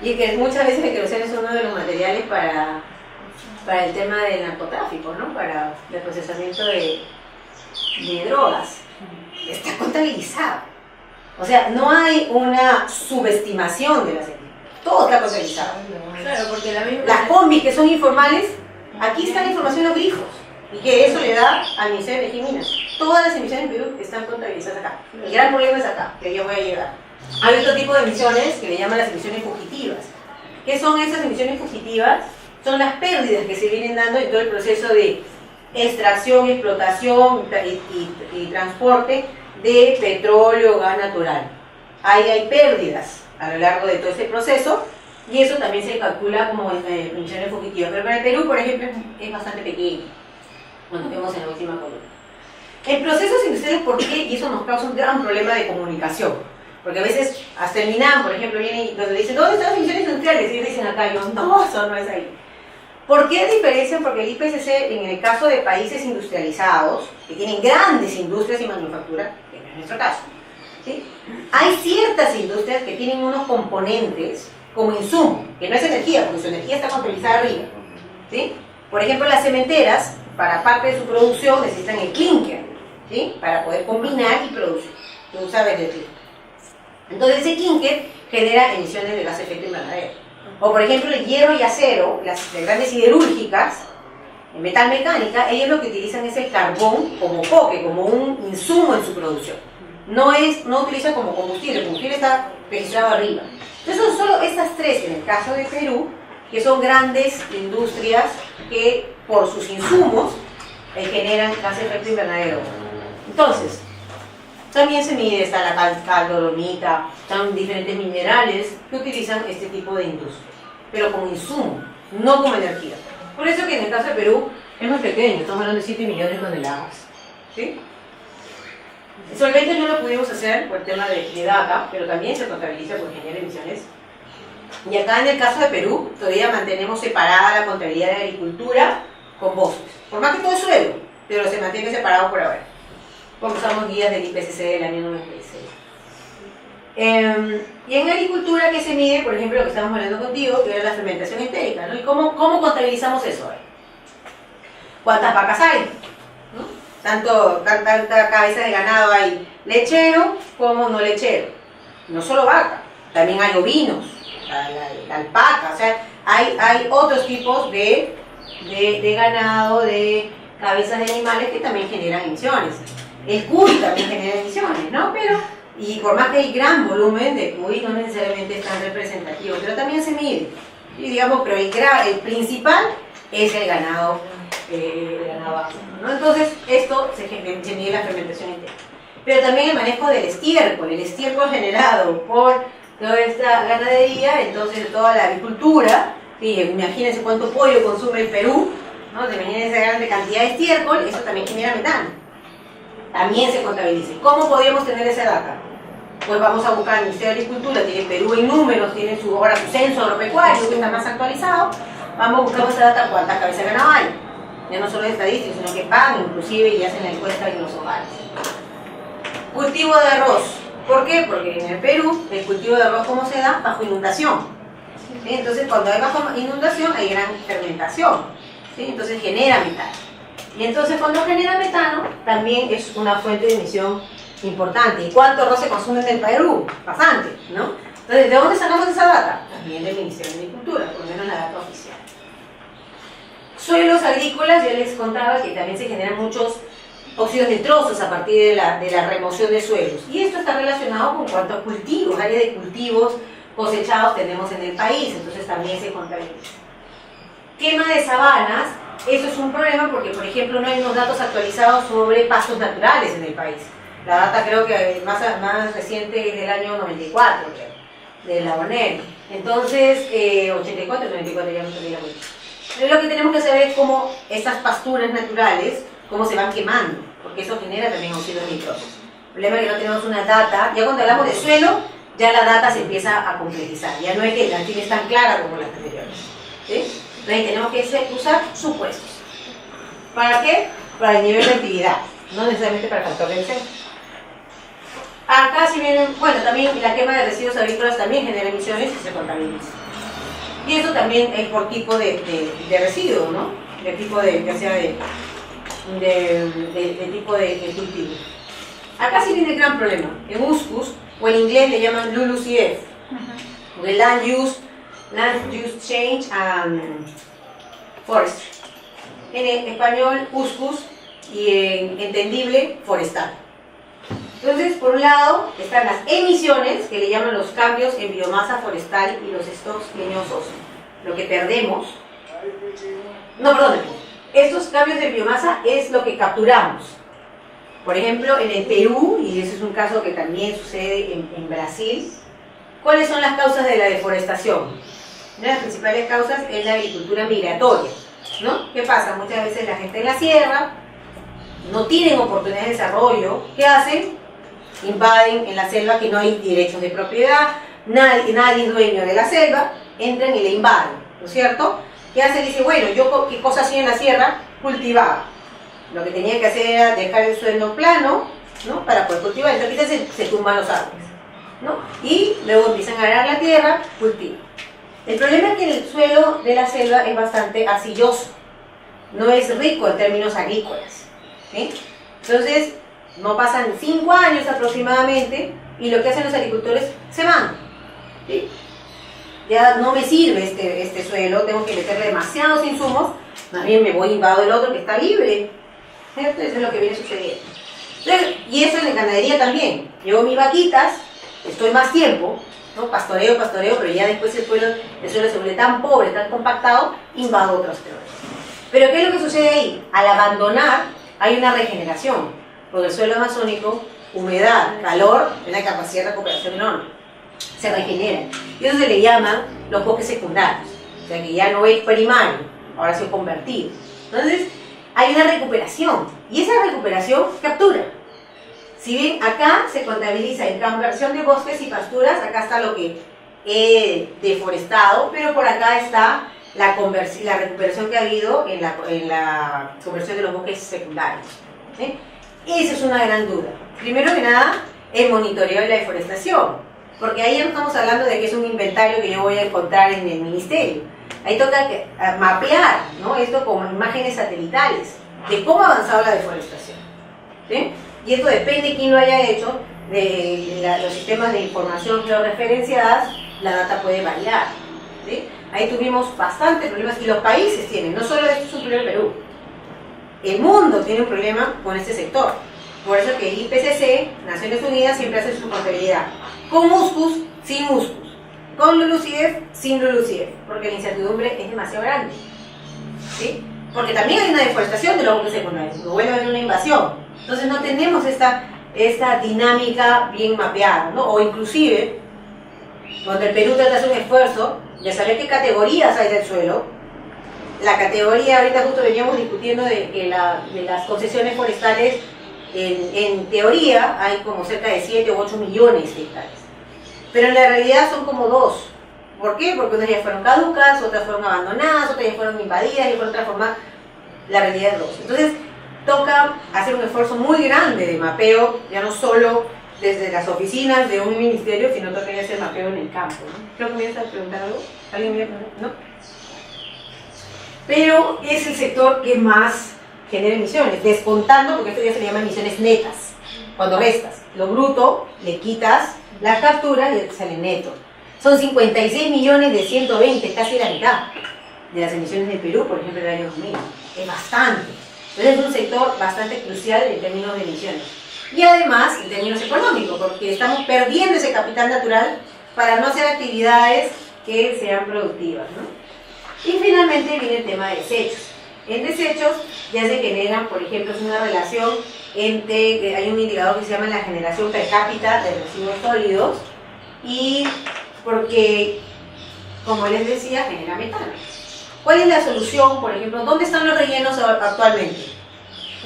Y que muchas veces el queroseno es uno de los materiales para el tema del narcotráfico, ¿no? Para el procesamiento de drogas. Está contabilizado. O sea, no hay una subestimación de las emisiones. Todo está contabilizado. Claro, porque las combis que son informales, aquí está la información en los grifos. Y que eso le da al Ministerio de Energía y Minas. Todas las emisiones en Perú están contabilizadas acá. El gran problema es acá, que yo voy a llegar. Hay otro tipo de emisiones que le llaman las emisiones fugitivas. ¿Qué son esas emisiones fugitivas? Son las pérdidas que se vienen dando en todo el proceso de extracción, explotación y transporte de petróleo, gas natural. Ahí hay pérdidas a lo largo de todo ese proceso y eso también se calcula como emisiones fugitivas. Pero para el Perú, por ejemplo, es bastante pequeño. Nos vemos en la última columna. En procesos industriales, ¿por qué? Y eso nos causa un gran problema de comunicación. Porque a veces, hasta el MINAM, por ejemplo, viene y nos dicen, ¿dónde están las emisiones industriales? Y ellos dicen acá, yo, no, eso no es ahí. ¿Por qué diferencian? Porque el IPCC, en el caso de países industrializados, que tienen grandes industrias y manufactura, que no es nuestro caso, ¿sí? Hay ciertas industrias que tienen unos componentes como insumo, que no es energía, porque su energía está contabilizada arriba, ¿sí? Por ejemplo, las cementeras, para parte de su producción, necesitan el clinker, ¿sí? Para poder combinar y producir. Tú sabes del clinker. Entonces, ese clinker genera emisiones de gas de efecto invernadero. O, por ejemplo, el hierro y acero, las grandes siderúrgicas, en metal mecánica, ellos lo que utilizan es el carbón como coque, como un insumo en su producción. No utilizan como combustible, el combustible está registrado arriba. Entonces, son solo estas tres, en el caso de Perú, que son grandes industrias que por sus insumos generan gas de efecto invernadero. Entonces, también se mide, está la caldolomita, están diferentes minerales que utilizan este tipo de industria, pero como insumo, no como energía. Por eso que en el caso de Perú es muy pequeño, estamos hablando de 7 millones de toneladas. ¿Sí? El solvente no lo pudimos hacer por el tema de data, pero también se contabiliza por generar emisiones. Y acá en el caso de Perú, todavía mantenemos separada la contabilidad de agricultura con bosques. Por más que todo es suelo, pero se mantiene separado por ahora. Porque usamos guías del IPCC del año 96. Y en agricultura, ¿qué se mide? Por ejemplo, lo que estamos hablando contigo, que era la fermentación entérica, ¿no? ¿Y cómo contabilizamos eso? ¿Cuántas vacas hay? ¿No? Tanta cabeza de ganado hay lechero como no lechero. No solo vaca, también hay ovinos, la alpaca, o sea, hay otros tipos de ganado, de cabezas de animales que también generan emisiones. El cuy también genera emisiones, ¿no? Y por más que hay gran volumen de cuy, no necesariamente es tan representativo, pero también se mide. Y digamos, pero el principal es el ganado vacuno, ¿no? Entonces, esto se mide la fermentación entera. Pero también el manejo del estiércol generado por toda esta ganadería, entonces toda la agricultura, sí, imagínense cuánto pollo consume el Perú, ¿no? Se imaginen esa grande cantidad de estiércol, eso también genera metano. También se contabiliza. ¿Cómo podríamos tener esa data? Pues vamos a buscar el Ministerio de Agricultura, tiene Perú en números, tiene ahora su censo agropecuario, que está más actualizado. Vamos a buscar esa data, cuántas cabezas de ganado hay. Ya no solo de estadísticas, sino que pagan inclusive y hacen la encuesta en los hogares. Cultivo de arroz. ¿Por qué? Porque en el Perú, el cultivo de arroz, ¿cómo se da? Bajo inundación. ¿Sí? Entonces, cuando hay bajo inundación, hay gran fermentación. ¿Sí? Entonces, genera metano. Y entonces cuando genera metano, también es una fuente de emisión importante. ¿Y cuánto arroz se consume en el Perú? Bastante, ¿no? Entonces, ¿de dónde sacamos esa data? También del Ministerio de Agricultura, por lo menos la data oficial. Suelos agrícolas, ya les contaba que también se generan muchos óxidos nitrosos a partir de la remoción de suelos. Y esto está relacionado con cuántos cultivos, área de cultivos cosechados tenemos en el país, entonces también se contabiliza. Quema de sabanas, eso es un problema porque, por ejemplo, no hay unos datos actualizados sobre pastos naturales en el país. La data creo que más reciente es del año 94, creo, de la ONEL. Entonces, 84, 94, ya no sabía mucho. Entonces, lo que tenemos que saber es cómo estas pasturas naturales, cómo se van quemando, porque eso genera también óxidos nitrosos. El problema es que no tenemos una data, ya cuando hablamos de suelo, ya la data se empieza a concretizar, ya no es que la tiene tan clara como las anteriores. ¿Sí? Entonces tenemos que usar supuestos. ¿Para qué? Para el nivel de actividad, no necesariamente para el factor de descenso. Acá si vienen, bueno, también la quema de residuos agrícolas también genera emisiones y se contabiliza. Y eso también es por tipo de residuo, ¿no? De tipo de, ya sea de tipo de cultivo. Acá sí viene el gran problema. En USCUS, o en inglés le llaman LULUCF, de Land Use Change and Forestry. En español, USCUS, y en entendible, forestal. Entonces, por un lado, están las emisiones, que le llaman los cambios en biomasa forestal y los stocks leñosos, lo que perdemos. No, perdón, estos cambios de biomasa es lo que capturamos. Por ejemplo, en el Perú, y ese es un caso que también sucede en Brasil, ¿cuáles son las causas de la deforestación? Una de las principales causas es la agricultura migratoria, ¿no? ¿Qué pasa? Muchas veces la gente en la sierra no tienen oportunidad de desarrollo. ¿Qué hacen? Invaden en la selva, que no hay derechos de propiedad, nadie es dueño de la selva, entran y le invaden, ¿no es cierto? ¿Qué hace? Dice, bueno, yo qué cosa hacía en la sierra, cultivaba. Lo que tenía que hacer era dejar el suelo plano, ¿no? Para poder cultivar. Entonces se tumban los árboles, ¿no? Y luego empiezan a arar la tierra, cultivan. El problema es que el suelo de la selva es bastante arcilloso, no es rico en términos agrícolas, ¿sí? Entonces, no pasan 5 años aproximadamente y lo que hacen los agricultores, se van, ¿sí? Ya no me sirve este suelo, tengo que meterle demasiados insumos, más bien me voy y invado el otro que está libre, ¿cierto? Eso es lo que viene sucediendo. Entonces, y eso en la ganadería también. Llevo mis vaquitas, estoy más tiempo, ¿no? Pastoreo, pero ya después el suelo se vuelve tan pobre, tan compactado, invado otros terrenos. Pero ¿qué es lo que sucede ahí? Al abandonar hay una regeneración, porque el suelo amazónico, humedad, calor, tiene una capacidad de recuperación enorme, se regenera. Y eso se le llama los bosques secundarios, o sea que ya no es primario, ahora se ha convertido. Entonces, hay una recuperación, y esa recuperación captura. Si bien acá se contabiliza en conversión de bosques y pasturas, acá está lo que he deforestado, pero por acá está la recuperación que ha habido en la conversión de los bosques secundarios, ¿sí? Esa es una gran duda. Primero que nada, el monitoreo de la deforestación, porque ahí ya no estamos hablando de que es un inventario que yo voy a encontrar en el ministerio. Ahí toca mapear, ¿no? Esto con imágenes satelitales de cómo ha avanzado la deforestación, ¿sí? Y esto depende de quién lo haya hecho, de los sistemas de información georreferenciadas, la data puede variar, ¿sí? Ahí tuvimos bastantes problemas, y los países tienen, no solo esto es un problema de Perú, el mundo tiene un problema con este sector. Por eso que IPCC, Naciones Unidas, siempre hace su contabilidad con USCUS, sin USCUS, con LULUCF, sin LULUCF, porque la incertidumbre es demasiado grande, ¿sí? Porque también hay una deforestación de los bosques secundarios, no vuelve a haber una invasión. Entonces no tenemos esta dinámica bien mapeada, ¿no? O inclusive, cuando el Perú trata de hacer un esfuerzo de saber qué categorías hay del suelo, la categoría, ahorita justo veníamos discutiendo de las concesiones forestales, en teoría hay como cerca de 7 u 8 millones de hectáreas, pero en la realidad son como 2. ¿Por qué? Porque unas ya fueron caducas, otras fueron abandonadas, otras ya fueron invadidas y fueron transformadas. La realidad es 2. Entonces toca hacer un esfuerzo muy grande de mapeo, ya no solo desde las oficinas de un ministerio, sino toca ya hacer mapeo en el campo, ¿no? Creo que me ibas a preguntar algo. ¿Alguien me iba a preguntar? ¿No? Pero es el sector que más genera emisiones, descontando, porque esto ya se le llama emisiones netas. Cuando restas lo bruto, le quitas las capturas y te sale neto. Son 56 millones de 120, casi la mitad de las emisiones del Perú, por ejemplo, en el año 2000. Es bastante. Entonces es un sector bastante crucial en términos de emisiones. Y además, en términos económicos, porque estamos perdiendo ese capital natural para no hacer actividades que sean productivas, ¿no? Y finalmente viene el tema de desechos. En desechos ya se generan, por ejemplo, es una relación entre, hay un indicador que se llama la generación per cápita de residuos sólidos, y porque, como les decía, genera metano. ¿Cuál es la solución? Por ejemplo, ¿dónde están los rellenos actualmente?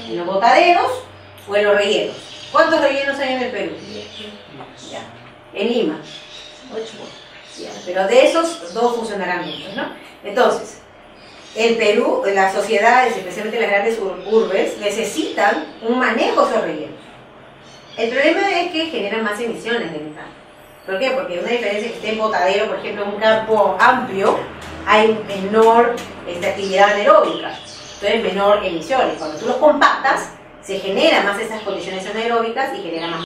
¿En los botaderos o en los rellenos? ¿Cuántos rellenos hay en el Perú? Ya. En Lima. 8. Ya. Pero de esos, 2 funcionarán bien, ¿no? Entonces, el Perú, las sociedades, especialmente las grandes urbes, necesitan un manejo de esos rellenos. El problema es que generan más emisiones de metano. ¿Por qué? Porque hay una diferencia que esté en botadero, por ejemplo, en un campo amplio, hay menor actividad anaeróbica, entonces menor emisiones. Cuando tú los compactas, se generan más esas condiciones anaeróbicas y genera más.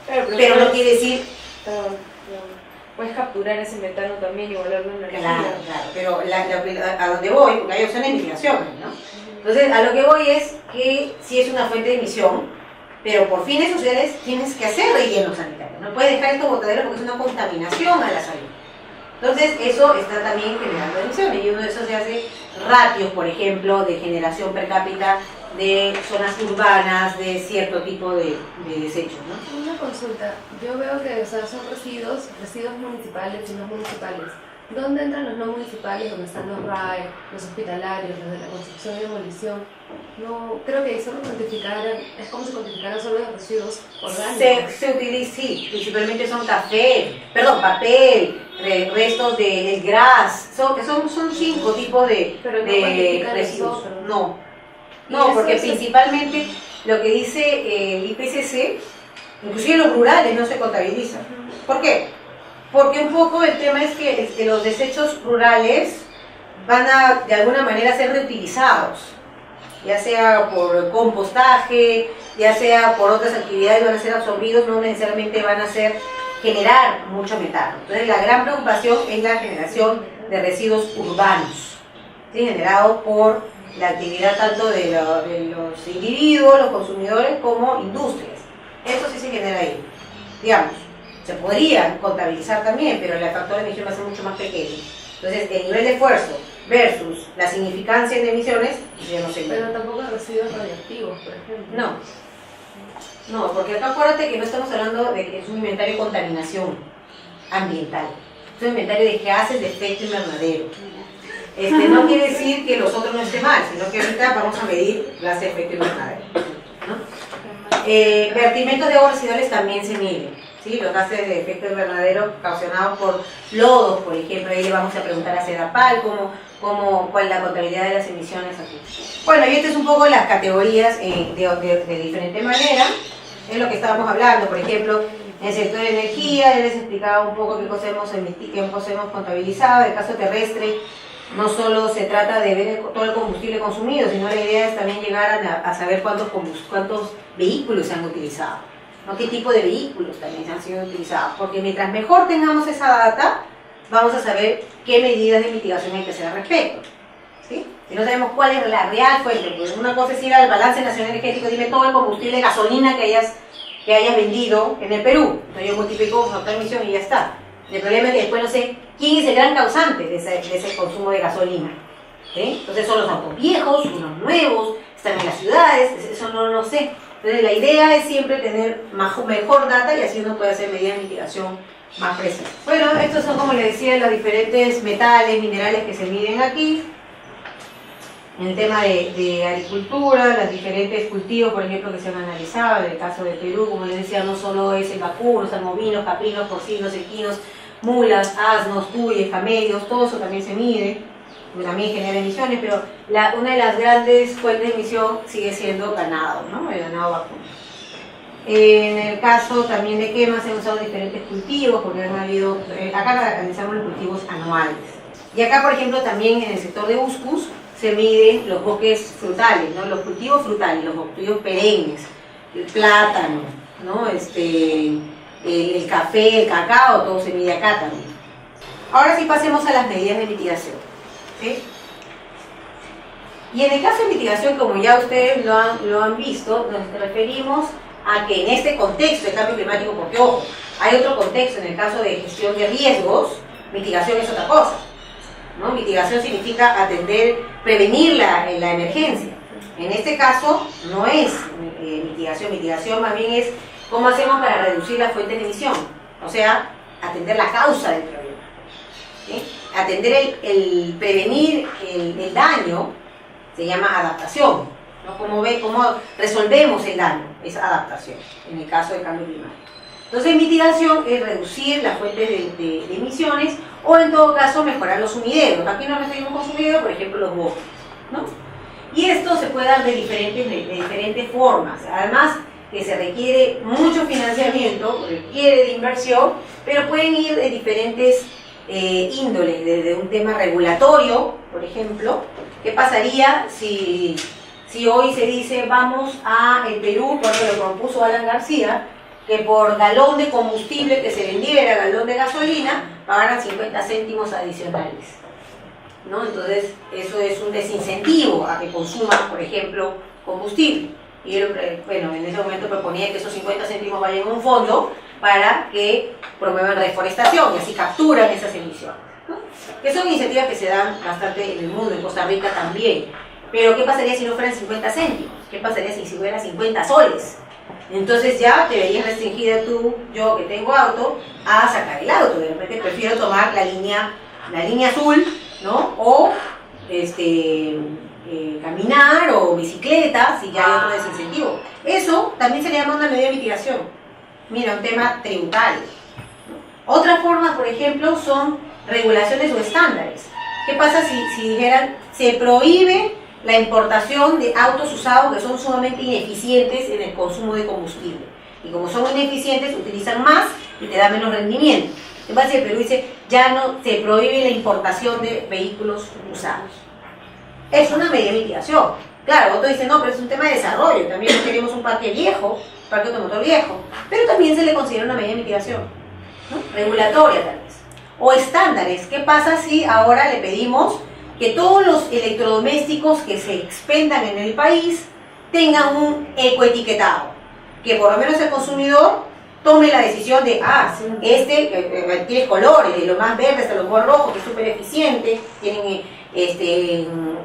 Pero no quiere decir... Puedes capturar ese metano también y volverlo en energía. Claro, pero a donde voy, porque hay opciones de mitigación, ¿no? Entonces, a lo que voy es que sí es una fuente de emisión, pero por fines sociales tienes que hacer relleno sanitario. No puedes dejar estos botaderos porque es una contaminación a la salud. Entonces, eso está también generando emisiones, y uno de esos se hace ratios, por ejemplo, de generación per cápita de zonas urbanas, de cierto tipo de desechos, ¿no? Una consulta, yo veo que, o sea, son residuos municipales y no municipales. ¿Dónde entran los no municipales, donde están los RAE, los hospitalarios, los de la construcción y demolición? No, creo que solo cuantificaran, es como si cuantificaran solo los residuos orgánicos. Se utiliza, sí, principalmente son papel, restos de gras, son 5 tipos de residuos. No, porque principalmente lo que dice el IPCC, inclusive los rurales no se contabilizan. ¿Por qué? Porque un poco el tema es que los desechos rurales van a, de alguna manera, ser reutilizados, ya sea por compostaje, ya sea por otras actividades, van a ser absorbidos, no necesariamente van a generar mucho metano. Entonces la gran preocupación es la generación de residuos urbanos, ¿sí? Generados por la actividad tanto de los individuos, los consumidores, como industrias. Eso sí se genera ahí. Digamos, se podrían contabilizar también, pero el factor de emisión va a ser mucho más pequeño. Entonces, el nivel de esfuerzo versus la significancia en emisiones, ya no sé. Pero tampoco residuos radioactivos, por ejemplo. No, porque acá acuérdate que no estamos hablando de que es un inventario de contaminación ambiental. Es un inventario de gases de efecto invernadero. No quiere decir que los otros no estén mal, sino que ahorita vamos a medir gases de efecto invernadero, ¿no? Vertimientos de aguas residuales también se miden, ¿sí? Los gases de efecto invernadero ocasionados por lodos, por ejemplo, ahí le vamos a preguntar a CEDAPAL cuál es la contabilidad de las emisiones aquí. Bueno, y estas es un poco las categorías de diferente manera, es lo que estábamos hablando, por ejemplo, en el sector de energía, ya les explicaba un poco qué cosas hemos contabilizado. En el caso terrestre, no solo se trata de ver todo el combustible consumido, sino la idea es también llegar a saber cuántos vehículos se han utilizado, ¿no? Qué tipo de vehículos también han sido utilizados, porque mientras mejor tengamos esa data, vamos a saber qué medidas de mitigación hay que hacer al respecto, ¿sí? Si no sabemos cuál es la real fuente, pues una cosa es ir al balance nacional energético, dime todo el combustible de gasolina que hayas vendido en el Perú, entonces yo multiplico por tal emisión y ya está. El problema es que después no sé quién es el gran causante de ese consumo de gasolina, ¿sí? Entonces son los autos viejos, unos nuevos, están en las ciudades, eso no lo sé. Entonces la idea es siempre tener mejor data, y así uno puede hacer medidas de mitigación más precisas. Bueno, estos son, como les decía, los diferentes metales, minerales que se miden aquí. En el tema de agricultura, los diferentes cultivos, por ejemplo, que se han analizado, en el caso de Perú, como les decía, no solo es el vacuno, están bovinos, caprinos, porcinos, equinos, mulas, asnos, tuyes, camellos, todo eso también se mide, también genera emisiones, pero una de las grandes fuentes de emisión sigue siendo ganado, ¿no? El ganado vacuno. En el caso también de quemas, se han usado diferentes cultivos, porque han habido, acá analizamos los cultivos anuales. Y acá, por ejemplo, también en el sector de Uscus, se miden los bosques frutales, ¿no? Los cultivos frutales, los cultivos perennes, el plátano, ¿no? El café, el cacao, todo se mide acá también. Ahora sí pasemos a las medidas de mitigación, ¿sí? Y en el caso de mitigación, como ya ustedes lo han visto, nos referimos a que en este contexto de cambio climático, porque ojo, hay otro contexto en el caso de gestión de riesgos, mitigación es otra cosa, ¿no? Mitigación significa prevenir la emergencia. En este caso no es mitigación más bien es cómo hacemos para reducir las fuentes de emisión, o sea, atender la causa del problema, ¿sí? Atender prevenir el daño se llama adaptación, ¿no? Cómo resolvemos el daño, es adaptación, en el caso del cambio climático. Entonces, mitigación es reducir las fuentes de emisiones o, en todo caso, mejorar los sumideros. Aquí nos referimos con sumideros, por ejemplo, los bosques, ¿no? Y esto se puede dar de diferentes formas. Además, que se requiere mucho financiamiento, requiere de inversión, pero pueden ir de diferentes índoles, desde un tema regulatorio, por ejemplo. ¿Qué pasaría si hoy se dice vamos a el Perú, cuando lo propuso Alan García, que por galón de combustible que se vendiera, galón de gasolina, pagaran 50 céntimos adicionales, ¿no? Entonces, eso es un desincentivo a que consuman, por ejemplo, combustible. Y yo, bueno, en ese momento proponía que esos 50 céntimos vayan a un fondo para que promuevan reforestación y así capturan esas emisiones, ¿no? Que son iniciativas que se dan bastante en el mundo, en Costa Rica también. Pero ¿qué pasaría si no fueran 50 céntimos? ¿Qué pasaría si fueran 50 soles? Entonces ya te verías restringida yo que tengo auto, a sacar el auto. De repente prefiero tomar la línea azul, ¿no? O caminar o bicicleta, si ya hay otro desincentivo. Eso también se le llama una medida de mitigación. Mira, un tema tributario, ¿no? Otras formas, por ejemplo, son regulaciones o estándares. ¿Qué pasa si dijeran, se prohíbe la importación de autos usados que son sumamente ineficientes en el consumo de combustible? Y como son ineficientes, utilizan más y te da menos rendimiento. En base el Perú dice, ya no se prohíbe la importación de vehículos usados. Es una medida de mitigación. Claro, otro dice, no, pero es un tema de desarrollo. También queremos un parque viejo, parque automotor viejo. Pero también se le considera una medida de mitigación, ¿no? Regulatoria tal vez. O estándares. ¿Qué pasa si ahora le pedimos que todos los electrodomésticos que se expendan en el país tengan un ecoetiquetado? Que por lo menos el consumidor tome la decisión de, tiene colores, de lo más verde hasta lo más rojo, que es súper eficiente, tienen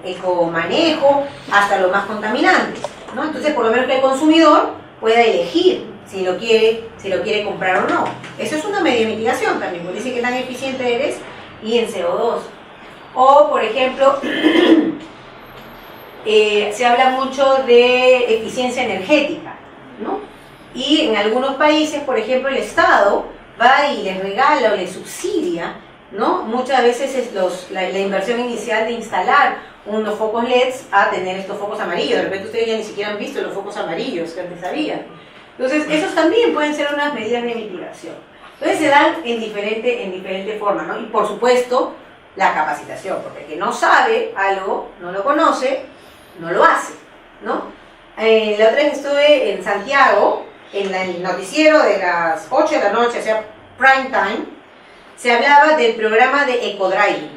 ecomanejo, hasta lo más contaminante, ¿no? Entonces, por lo menos que el consumidor pueda elegir si lo quiere comprar o no. Eso es una medida de mitigación también, porque dice que tan eficiente eres y en CO2. O, por ejemplo, se habla mucho de eficiencia energética, ¿no? Y en algunos países, por ejemplo, el Estado va y les regala o les subsidia, ¿no? Muchas veces es la inversión inicial de instalar unos focos LEDs a tener estos focos amarillos. De repente ustedes ya ni siquiera han visto los focos amarillos que antes había. Entonces, esos también pueden ser unas medidas de mitigación. Entonces, se dan en diferentes formas, ¿no? Y por supuesto, la capacitación, porque el que no sabe algo, no lo conoce, no lo hace, ¿no? La otra vez estuve en Santiago, en el noticiero de las 8 de la noche, o sea, prime time, se hablaba del programa de ecodriving.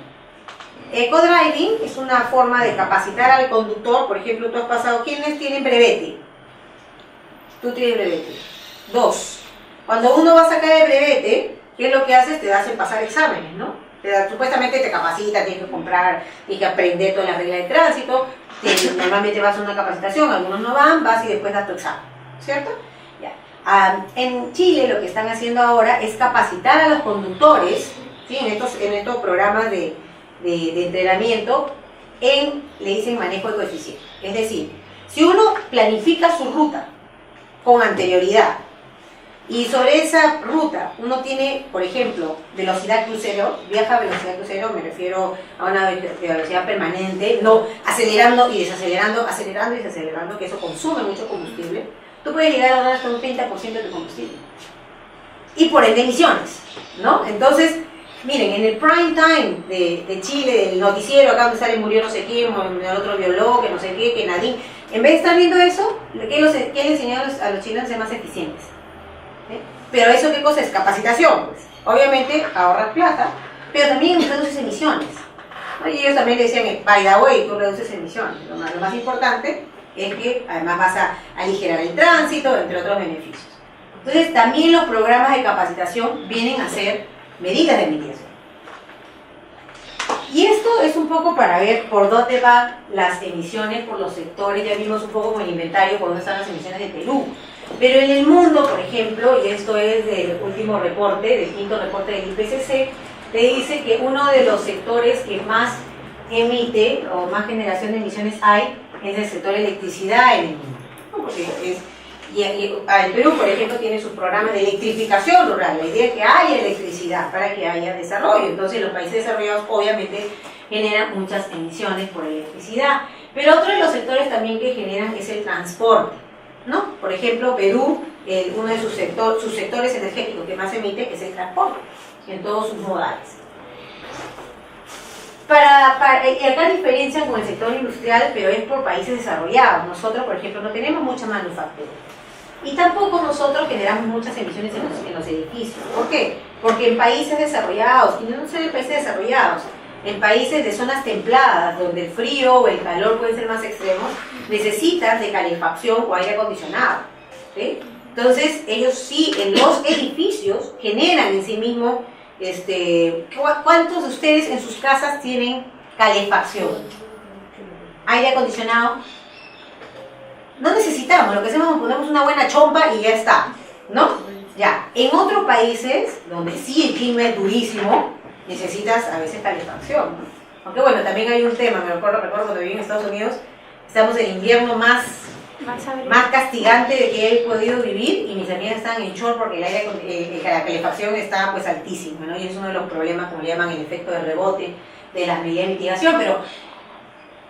Ecodriving es una forma de capacitar al conductor. Por ejemplo, tú has pasado, ¿quiénes tienen brevete? Tú tienes brevete. 2. Cuando uno va a sacar el brevete, ¿qué es lo que haces? Te hacen pasar exámenes, ¿no? Supuestamente te capacita, tienes que comprar, tienes que aprender todas las reglas de tránsito, normalmente vas a una capacitación, algunos no van, vas y después das tu examen, ¿cierto? Ya. En Chile lo que están haciendo ahora es capacitar a los conductores, ¿sí? en estos programas de entrenamiento, le dicen manejo de coeficiente. Es decir, si uno planifica su ruta con anterioridad, y sobre esa ruta uno tiene, por ejemplo, velocidad crucero, viaja a velocidad crucero, me refiero a una velocidad permanente, no acelerando y desacelerando, acelerando y desacelerando, que eso consume mucho combustible, tú puedes llegar a ahorrar hasta un 30% de combustible. Y por ende emisiones, ¿no? Entonces, Miren, en el prime time de Chile, del noticiero, acá donde sale murió no sé quién, el otro violó, que no sé qué, que Nadine, en vez de estar viendo eso, ¿qué le enseñaron a los chilenos a ser más eficientes? Pero eso, ¿qué cosa es? Capacitación, pues. Obviamente ahorras plata, pero también reduces emisiones, ¿no? Y ellos también le decían, by the way, tú reduces emisiones. Lo más importante es que además vas a aligerar el tránsito, entre otros beneficios. Entonces, también los programas de capacitación vienen a ser medidas de mitigación. Y esto es un poco para ver por dónde van las emisiones por los sectores. Ya vimos un poco con el inventario por dónde están las emisiones de Perú. Pero en el mundo, por ejemplo, y esto es del último reporte, del quinto reporte del IPCC, te dice que uno de los sectores que más emite o más generación de emisiones hay es el sector electricidad en el mundo. Porque el Perú, por ejemplo, tiene sus programas de electrificación rural. La idea es que haya electricidad para que haya desarrollo. Entonces, los países desarrollados obviamente generan muchas emisiones por electricidad. Pero otro de los sectores también que generan es el transporte, ¿no? Por ejemplo, Perú, uno de sus sectores energéticos que más emite es el transporte, en todos sus modales. Y acá diferencian con el sector industrial, pero es por países desarrollados. Nosotros, por ejemplo, no tenemos mucha manufactura. Y tampoco nosotros generamos muchas emisiones en los edificios. ¿Por qué? Porque en países desarrollados, y no solo en países desarrollados, en países de zonas templadas, donde el frío o el calor pueden ser más extremos, necesitan de calefacción o aire acondicionado, ¿sí? Entonces, ellos sí, en los edificios, generan en sí mismos, ¿cuántos de ustedes en sus casas tienen calefacción? ¿Aire acondicionado? No necesitamos, lo que hacemos es ponemos una buena chompa y ya está, ¿no? Ya, en otros países, donde sí el clima es durísimo, necesitas a veces calefacción, ¿no? Aunque bueno, también hay un tema, me recuerdo cuando viví en Estados Unidos, estamos en el invierno más castigante de que he podido vivir y mis amigas estaban en short porque la calefacción está pues altísima, ¿no? Y es uno de los problemas, como le llaman, el efecto de rebote de las medidas de mitigación. Pero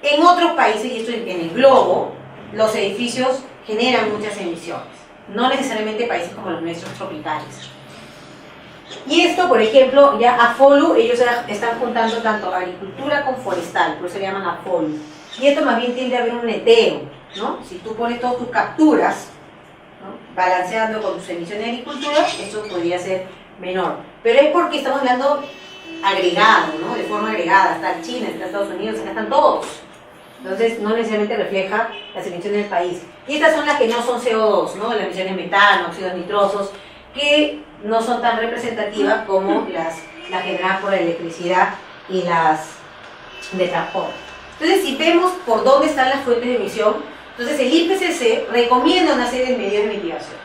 en otros países, y esto en el globo, los edificios generan muchas emisiones, no necesariamente países como los nuestros tropicales. Y esto, por ejemplo, ya AFOLU, ellos están juntando tanto agricultura con forestal, por eso le llaman AFOLU. Y esto más bien tiende a haber un neteo, ¿no? Si tú pones todas tus capturas, ¿no?, balanceando con tus emisiones de agricultura, esto podría ser menor. Pero es porque estamos hablando agregado, ¿no? De forma agregada. Está China, está Estados Unidos, acá están todos. Entonces, no necesariamente refleja las emisiones del país. Y estas son las que no son CO2, ¿no? Las emisiones de metano, óxidos nitrosos, que no son tan representativas como las generadas por la electricidad y las de transporte. Entonces, si vemos por dónde están las fuentes de emisión, entonces el IPCC recomienda una serie de medidas de mitigación.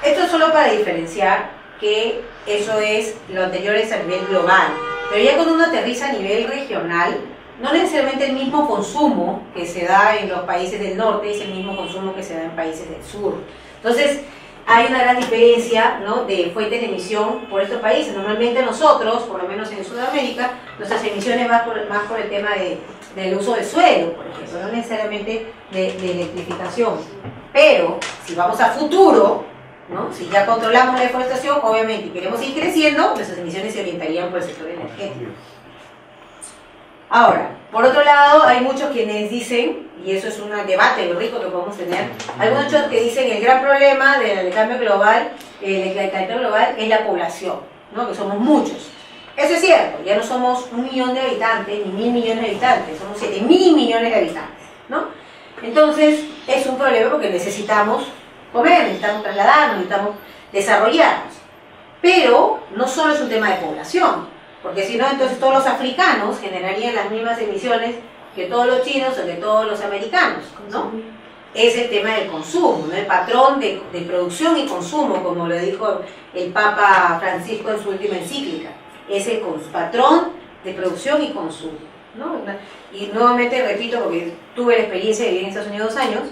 Esto es solo para diferenciar que eso es lo anterior es a nivel global, pero ya cuando uno aterriza a nivel regional, no necesariamente el mismo consumo que se da en los países del norte es el mismo consumo que se da en países del sur. Entonces, hay una gran diferencia, ¿no?, de fuentes de emisión por estos países. Normalmente nosotros, por lo menos en Sudamérica, nuestras emisiones van más por el tema del uso del suelo, por ejemplo, no necesariamente de electrificación. Pero, si vamos a futuro, ¿no?, si ya controlamos la deforestación, obviamente, y queremos ir creciendo, nuestras emisiones se orientarían por el sector energético. Ahora, por otro lado, hay muchos quienes dicen, y eso es un debate rico que podemos tener, hay muchos que dicen que el gran problema del cambio global, es la población, ¿no?, que somos muchos. Eso es cierto, ya no somos 1 millón de habitantes, ni 1.000 millones de habitantes, somos 7.000 millones de habitantes, ¿no? Entonces, es un problema porque necesitamos comer, necesitamos trasladarnos, necesitamos desarrollarnos. Pero no solo es un tema de población, porque si no, entonces todos los africanos generarían las mismas emisiones que todos los chinos o que todos los americanos, ¿no? Es el tema del consumo, ¿no?, el patrón de producción y consumo, como lo dijo el Papa Francisco en su última encíclica, es el patrón de producción y consumo, ¿no? Y nuevamente repito, porque tuve la experiencia de vivir en Estados Unidos 2 años,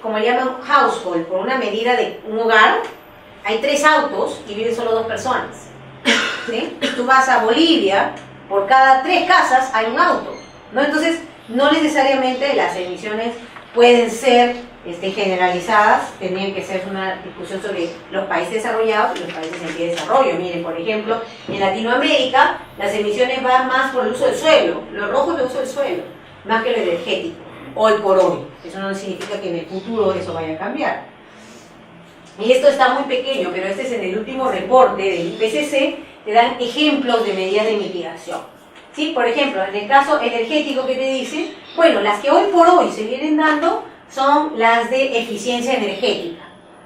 como le llaman household, por una medida de un hogar, hay 3 autos y viven solo 2 personas. ¿Sí? Tú vas a Bolivia, por cada 3 casas hay un auto, ¿no? Entonces, no necesariamente las emisiones pueden ser generalizadas, tendrían que ser una discusión sobre los países desarrollados y los países en pie de desarrollo. Miren, por ejemplo, en Latinoamérica las emisiones van más por el uso del suelo, lo rojo es el uso del suelo, más que lo energético, hoy por hoy. Eso no significa que en el futuro eso vaya a cambiar. Y esto está muy pequeño, pero este es en el último reporte del IPCC, te dan ejemplos de medidas de mitigación. ¿Sí? Por ejemplo, en el caso energético que te dice, bueno, las que hoy por hoy se vienen dando son las de eficiencia energética.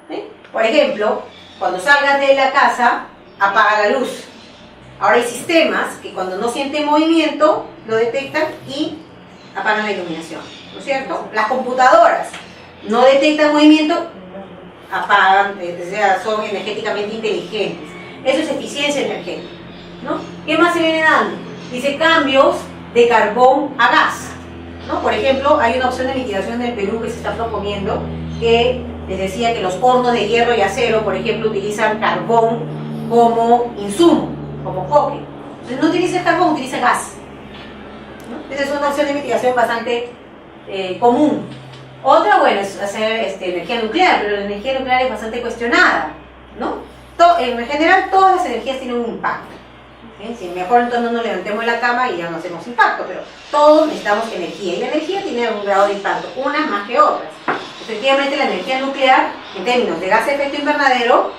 ¿Sí? Por ejemplo, cuando salgas de la casa, apaga la luz. Ahora hay sistemas que cuando no sienten movimiento, lo detectan y apagan la iluminación, ¿no es cierto? Las computadoras no detectan movimiento, apagan, o sea, son energéticamente inteligentes. Eso es eficiencia energética, ¿no? ¿Qué más se viene dando? Dice cambios de carbón a gas, ¿no? Por ejemplo, hay una opción de mitigación en el Perú que se está proponiendo, que les decía que los hornos de hierro y acero, por ejemplo, utilizan carbón como insumo, como coque. Entonces no utiliza carbón, utiliza gas, ¿no? Esa es una opción de mitigación bastante común. Otra, bueno, es hacer energía nuclear, pero la energía nuclear es bastante cuestionada, ¿no? En general, todas las energías tienen un impacto. ¿Sí? Si mejor entonces no nos levantemos de la cama y ya no hacemos impacto, pero todos necesitamos energía, y la energía tiene un grado de impacto, unas más que otras. Efectivamente, la energía nuclear, en términos de gas de efecto invernadero,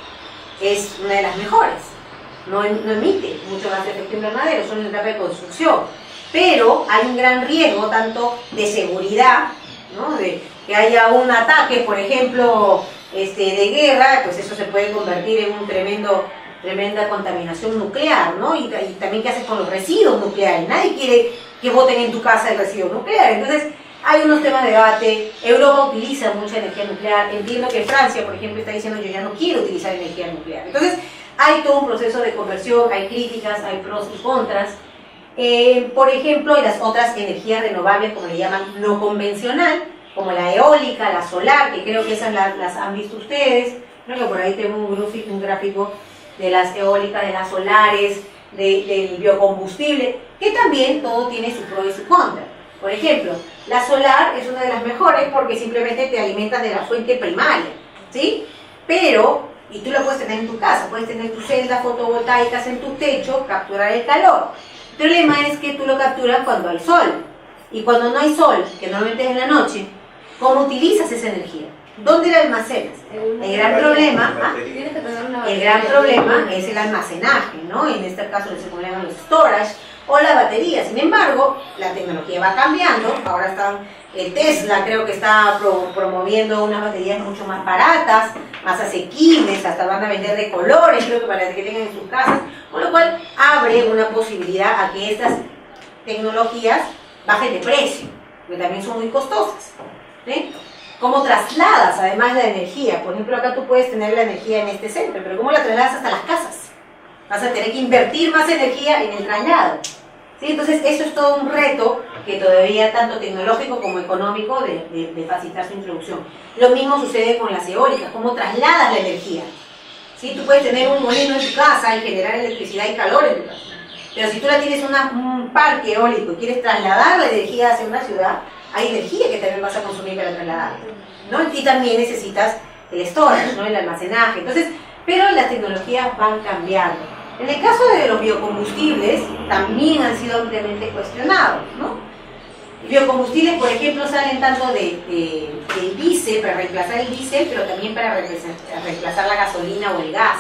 es una de las mejores. No emite mucho gas de efecto invernadero, solo en etapa de construcción. Pero hay un gran riesgo, tanto de seguridad, ¿no? De que haya un ataque, por ejemplo, de guerra, pues eso se puede convertir en un tremenda contaminación nuclear, ¿no? Y también qué haces con los residuos nucleares. Nadie quiere que boten en tu casa el residuo nuclear. Entonces, hay unos temas de debate. Europa utiliza mucha energía nuclear. Entiendo que Francia, por ejemplo, está diciendo yo ya no quiero utilizar energía nuclear. Entonces, hay todo un proceso de conversión, hay críticas, hay pros y contras. Por ejemplo, hay las otras energías renovables, como le llaman, no convencional, como la eólica, la solar, que creo que esas las han visto ustedes. Creo que por ahí tengo un gráfico de las eólicas, de las solares, del biocombustible, que también todo tiene su pro y su contra. Por ejemplo, la solar es una de las mejores porque simplemente te alimentas de la fuente primaria, ¿sí? Pero, y tú la puedes tener en tu casa, puedes tener tus celdas fotovoltaicas en tu techo, capturar el calor. El problema es que tú lo capturas cuando hay sol. Y cuando no hay sol, que normalmente es en la noche, ¿cómo utilizas esa energía? ¿Dónde la almacenas? El gran problema es el almacenaje, ¿no? En este caso se llaman los storage o la batería. Sin embargo, la tecnología va cambiando. Ahora Tesla creo que está promoviendo unas baterías mucho más baratas, más asequibles, hasta van a vender de colores, creo que para que tengan en sus casas, con lo cual abre una posibilidad a que estas tecnologías bajen de precio, que también son muy costosas, ¿sí? ¿Cómo trasladas además la energía? Por ejemplo, acá tú puedes tener la energía en este centro, pero ¿cómo la trasladas hasta las casas? Vas a tener que invertir más energía en el traslado, ¿sí? Entonces eso es todo un reto que todavía tanto tecnológico como económico de facilitar su introducción. Lo mismo sucede con las eólicas, ¿cómo trasladas la energía? ¿Sí? Tú puedes tener un molino en tu casa y generar electricidad y calor en tu casa, pero si tú la tienes un parque eólico y quieres trasladar la energía hacia una ciudad, hay energía que también vas a consumir para trasladarla, ¿no? Y también necesitas el storage, ¿no? El almacenaje. Entonces, pero las tecnologías van cambiando. En el caso de los biocombustibles, también han sido ampliamente cuestionados, ¿no? Biocombustibles, por ejemplo, salen tanto del diésel, para reemplazar el diésel, pero también para reemplazar la gasolina o el gas.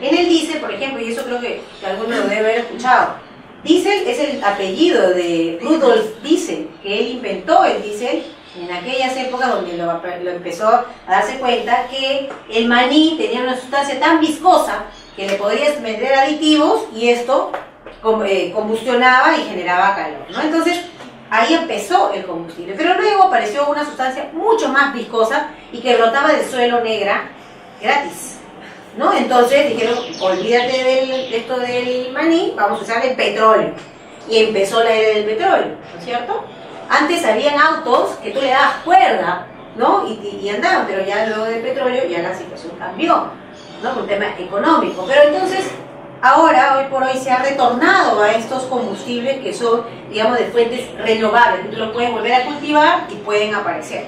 En el diésel, por ejemplo, y eso creo que alguno lo debe haber escuchado, Diesel es el apellido de Rudolf Diesel, que él inventó el diésel en aquellas épocas donde lo empezó a darse cuenta que el maní tenía una sustancia tan viscosa que le podías meter aditivos y esto combustionaba y generaba calor, ¿no? Entonces, ahí empezó el combustible, pero luego apareció una sustancia mucho más viscosa y que brotaba del suelo negra gratis, ¿no? Entonces dijeron, olvídate de esto del maní, vamos a usar el petróleo. Y empezó la era del petróleo, ¿no es cierto? Antes habían autos que tú le dabas cuerda, ¿no? Y andaban, pero ya luego del petróleo ya la situación cambió, ¿no? Por un tema económico. Pero entonces, ahora, hoy por hoy, se ha retornado a estos combustibles que son, digamos, de fuentes renovables, que tú los puedes volver a cultivar y pueden aparecer.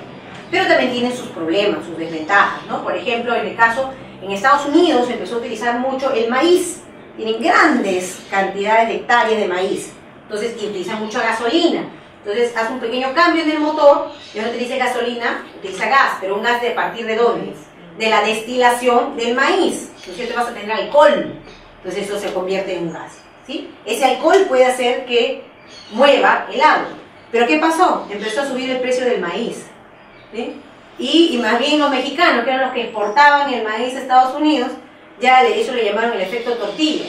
pero también tiene sus problemas, sus desventajas, ¿no? Por ejemplo, en el caso, en Estados Unidos se empezó a utilizar mucho el maíz, tienen grandes cantidades de hectáreas de maíz, entonces y utilizan mucho gasolina. Entonces hace un pequeño cambio en el motor, ya no utiliza gasolina, utiliza gas, pero un gas de partir de dónde? De la destilación del maíz, ¿no es cierto? Vas a tener alcohol, entonces eso se convierte en un gas, ¿sí? Ese alcohol puede hacer que mueva el auto. Pero ¿qué pasó? Empezó a subir el precio del maíz, ¿sí? Y más bien los mexicanos, que eran los que exportaban el maíz a Estados Unidos, ya eso le llamaron el efecto tortilla,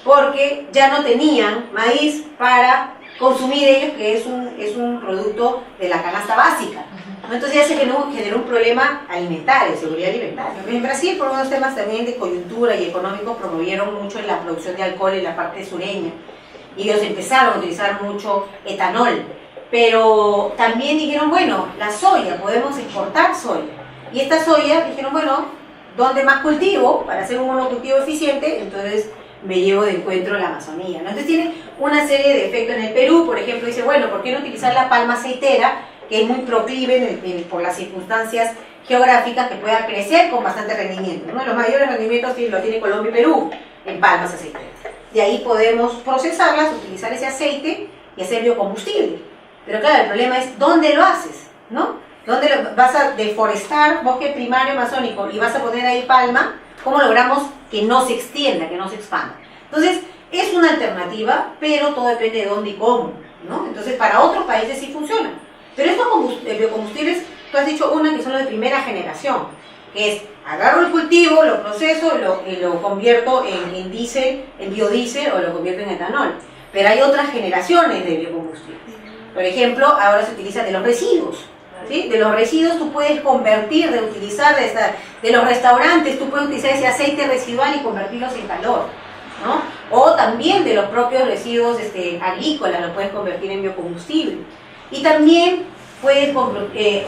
porque ya no tenían maíz para consumir ellos, que es un producto de la canasta básica, ¿no? Entonces ya se generó un problema alimentario, seguridad alimentaria. En Brasil, por unos temas también de coyuntura y económicos, promovieron mucho la producción de alcohol en la parte sureña, y ellos empezaron a utilizar mucho etanol, pero también dijeron, bueno, la soya, podemos exportar soya, y esta soya, dijeron, bueno, ¿dónde más cultivo? Para hacer un monocultivo eficiente, entonces me llevo de encuentro la Amazonía, ¿no? Entonces tiene una serie de efectos. En el Perú, por ejemplo, dice, bueno, ¿por qué no utilizar la palma aceitera, que es muy proclive por las circunstancias geográficas, que pueda crecer con bastante rendimiento, ¿no? Los mayores rendimientos lo tiene Colombia y Perú en palmas aceiteras. De ahí podemos procesarlas, utilizar ese aceite y hacer biocombustible. Pero claro, el problema es ¿dónde lo haces? ¿No? ¿Dónde vas a deforestar bosque primario amazónico y vas a poner ahí palma? ¿Cómo logramos que no se extienda, que no se expanda? Entonces, es una alternativa, pero todo depende de dónde y cómo, ¿no? Entonces, para otros países sí funciona. Pero estos biocombustibles, tú has dicho una que son los de primera generación, que es, agarro el cultivo, lo proceso y lo convierto en diésel, en biodiesel, o lo convierto en etanol. Pero hay otras generaciones de biocombustibles. Por ejemplo, ahora se utiliza de los residuos, ¿sí? De los residuos tú puedes convertir, reutilizar, de los restaurantes tú puedes utilizar ese aceite residual y convertirlos en calor, ¿no? O también de los propios residuos agrícolas los puedes convertir en biocombustible. Y también puedes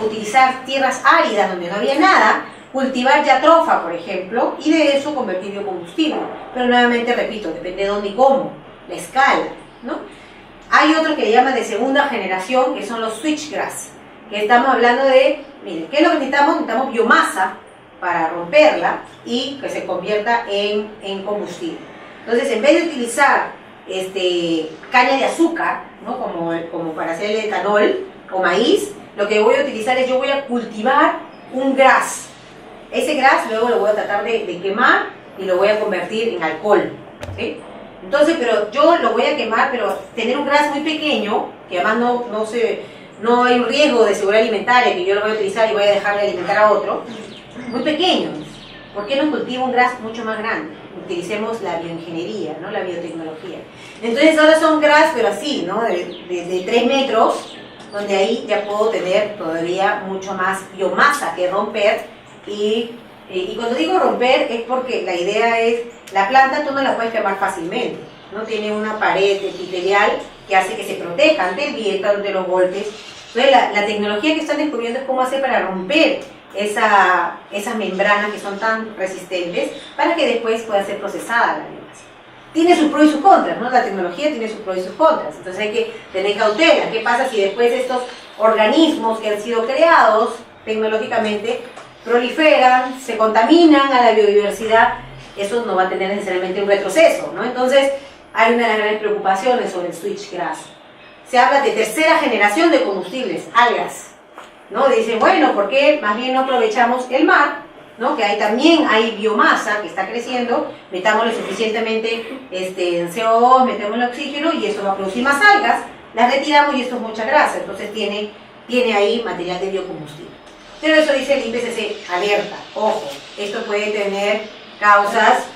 utilizar tierras áridas donde no había nada, cultivar yatrofa, por ejemplo, y de eso convertir biocombustible. Pero nuevamente repito, depende de dónde y cómo, la escala, ¿no? Hay otro que le llaman de segunda generación, que son los switchgrass, que estamos hablando de, miren, ¿qué es lo que necesitamos? Necesitamos biomasa para romperla y que se convierta en combustible. Entonces, en vez de utilizar caña de azúcar, ¿no? como para hacer el etanol o maíz, lo que voy a utilizar es, yo voy a cultivar un gras. Ese gras luego lo voy a tratar de quemar y lo voy a convertir en alcohol, ¿sí? Entonces, pero yo lo voy a quemar, pero tener un gras muy pequeño, que además no hay un riesgo de seguridad alimentaria, que yo lo voy a utilizar y voy a dejar de alimentar a otro, muy pequeño. ¿Por qué no cultivo un gras mucho más grande? Utilicemos la bioingeniería, ¿no? La biotecnología. Entonces ahora son gras, pero así, ¿no? De 3 metros, donde ahí ya puedo tener todavía mucho más biomasa que romper. Y cuando digo romper es porque la idea es, la planta tú no la puedes quemar fácilmente, ¿no? Tiene una pared epitelial que hace que se proteja ante el viento, ante los golpes. Entonces la tecnología que están descubriendo es cómo hacer para romper esas membranas que son tan resistentes para que después pueda ser procesada la biomasa. Tiene sus pros y sus contras, ¿no? La tecnología tiene sus pros y sus contras, entonces hay que tener cautela. ¿Qué pasa si después estos organismos que han sido creados tecnológicamente proliferan, se contaminan a la biodiversidad? Eso no va a tener necesariamente un retroceso, ¿no? Entonces hay una de las grandes preocupaciones sobre el switchgrass. Se habla de tercera generación de combustibles, algas, ¿no? Dicen, bueno, ¿por qué más bien no aprovechamos el mar, ¿no? Que ahí también hay biomasa que está creciendo, metámosle suficientemente en CO2, metemos el oxígeno y eso va a producir más algas, las retiramos y esto es mucha grasa, entonces tiene ahí material de biocombustible. Pero eso dice el IPCC, alerta, ojo, esto puede tener causas,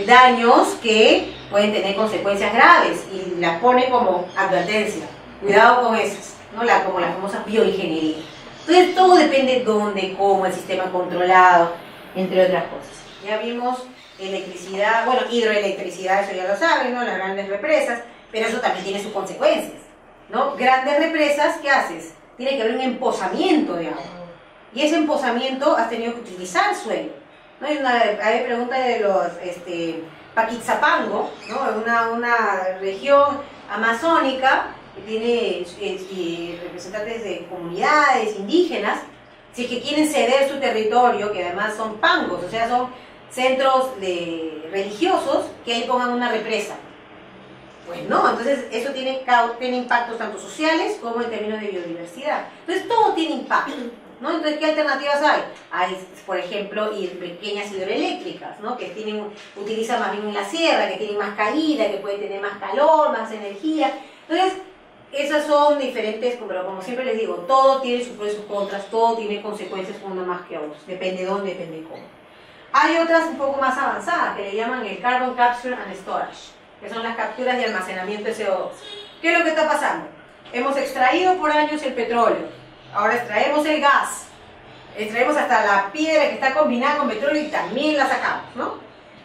daños que pueden tener consecuencias graves y las pone como advertencia, cuidado con esas, ¿no? Como la famosa bioingeniería. Entonces todo depende de dónde, cómo, el sistema controlado, entre otras cosas. Ya vimos electricidad, bueno, hidroelectricidad, eso ya lo saben, ¿no? Las grandes represas, pero eso también tiene sus consecuencias, ¿no? Grandes represas, ¿qué haces? Tiene que haber un empozamiento de agua. Y ese empozamiento has tenido que utilizar suelo, ¿no? Hay pregunta de los Paquitzapango, ¿no? Una región amazónica que tiene representantes de comunidades indígenas. Si es que quieren ceder su territorio, que además son pangos, o sea, son centros religiosos, que ahí pongan una represa. Pues no, entonces eso tiene impactos tanto sociales como en términos de biodiversidad. Entonces todo tiene impacto, ¿no? Entonces, ¿qué alternativas hay? Hay, por ejemplo, pequeñas hidroeléctricas, ¿no? Que utilizan más bien en la sierra, que tienen más caída, que pueden tener más calor, más energía. Entonces, esas son diferentes, pero como siempre les digo, todo tiene sus pros y sus contras, todo tiene consecuencias unas más que otras, depende de dónde, depende de cómo. Hay otras un poco más avanzadas que le llaman el Carbon Capture and Storage, que son las capturas y almacenamiento de CO2. ¿Qué es lo que está pasando? Hemos extraído por años el petróleo, ahora extraemos el gas, extraemos hasta la piedra que está combinada con petróleo y también la sacamos, ¿no?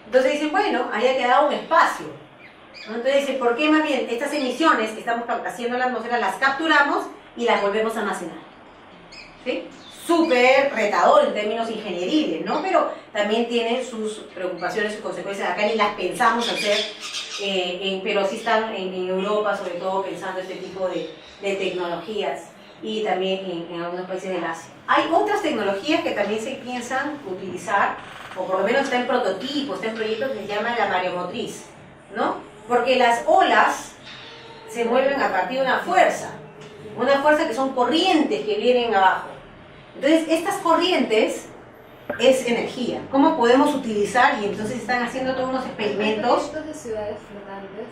Entonces dicen, bueno, ahí ha quedado un espacio, ¿no? Entonces dicen, ¿por qué más bien estas emisiones que estamos haciendo en la atmósfera las capturamos y las volvemos a almacenar? ¿Sí? Súper retador en términos ingenieriles, ¿no? Pero también tiene sus preocupaciones, sus consecuencias. Acá ni las pensamos hacer, pero sí están en Europa, sobre todo, pensando este tipo de tecnologías, y también en algunos países del Asia. Hay otras tecnologías que también se piensan utilizar, o por lo menos está en prototipos, está en proyectos que se llama la mareomotriz, ¿no? Porque las olas se mueven a partir de una fuerza que son corrientes que vienen abajo. Entonces, estas corrientes es energía. ¿Cómo podemos utilizar? Y entonces están haciendo todos unos experimentos. Proyectos de ciudades flotantes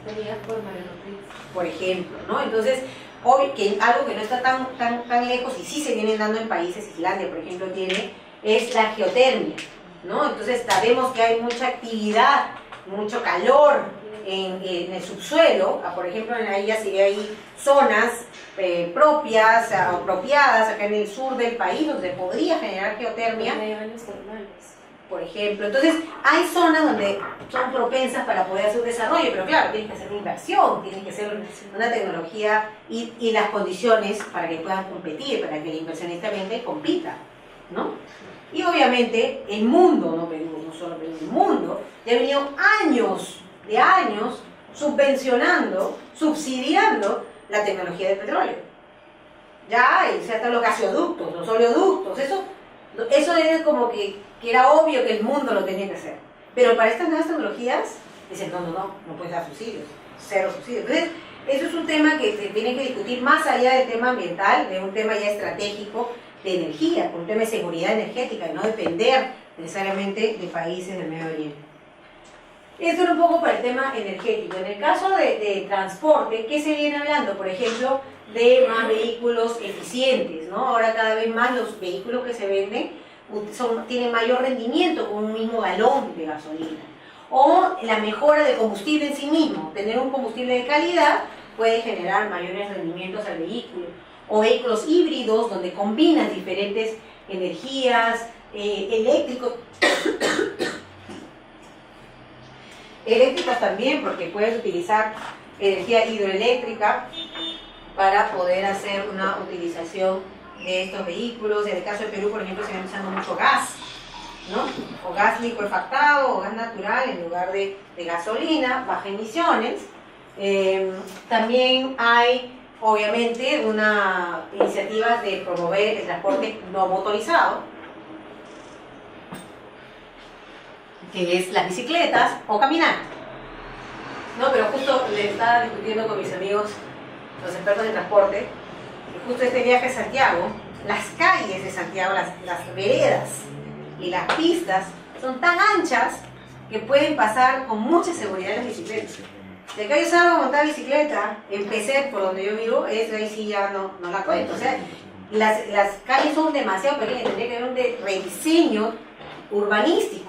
tenidas por mareomotriz, por ejemplo, ¿no? Entonces, hoy que algo que no está tan lejos y sí se vienen dando en países, Islandia, por ejemplo, es la geotermia, ¿no? Entonces, sabemos que hay mucha actividad, mucho calor en el subsuelo. Por ejemplo, en la isla sí hay zonas propias o apropiadas acá en el sur del país donde podría generar geotermia, por ejemplo. Entonces hay zonas donde son propensas para poder hacer un desarrollo, pero claro, tienes que hacer una inversión, tienes que hacer una tecnología y las condiciones para que puedan competir, para que el inversionista compita, ¿no? Y obviamente el mundo, no Perú, no solo Perú, el mundo ya ha venido años subvencionando, subsidiando la tecnología del petróleo. Ya hay, o sea, hasta los gasoductos, los oleoductos, eso es como que era obvio que el mundo lo tenía que hacer. Pero para estas nuevas tecnologías, dicen, no puedes dar subsidios, cero subsidios. Entonces, eso es un tema que se tiene que discutir más allá del tema ambiental, de un tema ya estratégico de energía, un tema de seguridad energética, y no depender necesariamente de países del Medio Oriente. Esto era un poco para el tema energético. En el caso de transporte, ¿qué se viene hablando? Por ejemplo, de más vehículos eficientes, ¿no? Ahora cada vez más los vehículos que se venden tienen mayor rendimiento con un mismo galón de gasolina. O la mejora del combustible en sí mismo. Tener un combustible de calidad puede generar mayores rendimientos al vehículo. O vehículos híbridos donde combinan diferentes energías, eléctricas también, porque puedes utilizar energía hidroeléctrica para poder hacer una utilización de estos vehículos. En el caso de Perú, por ejemplo, se viene usando mucho gas, ¿no? O gas licuefactado o gas natural en lugar de gasolina, baja emisiones. También hay, obviamente, una iniciativa de promover el transporte no motorizado, que es las bicicletas o caminar, ¿no? Pero justo le estaba discutiendo con mis amigos, los expertos de transporte, que justo este viaje a Santiago, las calles de Santiago, las veredas y las pistas son tan anchas que pueden pasar con mucha seguridad las bicicletas. De acá yo salgo a montar bicicleta, empecé por donde yo vivo, ahí sí ya no la cuento. O sea, las calles son demasiado pequeñas, tendría que haber un rediseño urbanístico.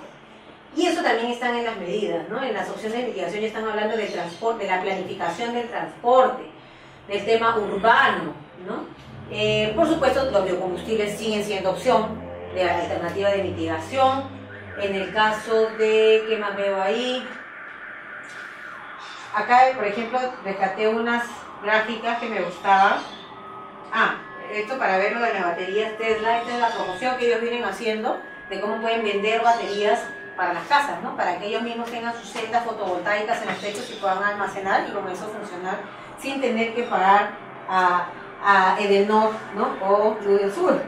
Y eso también están en las medidas, ¿no? En las opciones de mitigación ya están hablando del transporte, de la planificación del transporte, del tema urbano, ¿no? Por supuesto, los biocombustibles siguen siendo opción de alternativa de mitigación. En el caso de, ¿qué más veo ahí? Acá, por ejemplo, rescaté unas gráficas que me gustaban. Esto para ver lo de las baterías Tesla. Esta es la promoción que ellos vienen haciendo de cómo pueden vender baterías para las casas, ¿no? Para que ellos mismos tengan sus celdas fotovoltaicas en los techos y puedan almacenar y con eso funcionar sin tener que pagar a Edenor, ¿no? O Luz del Sur.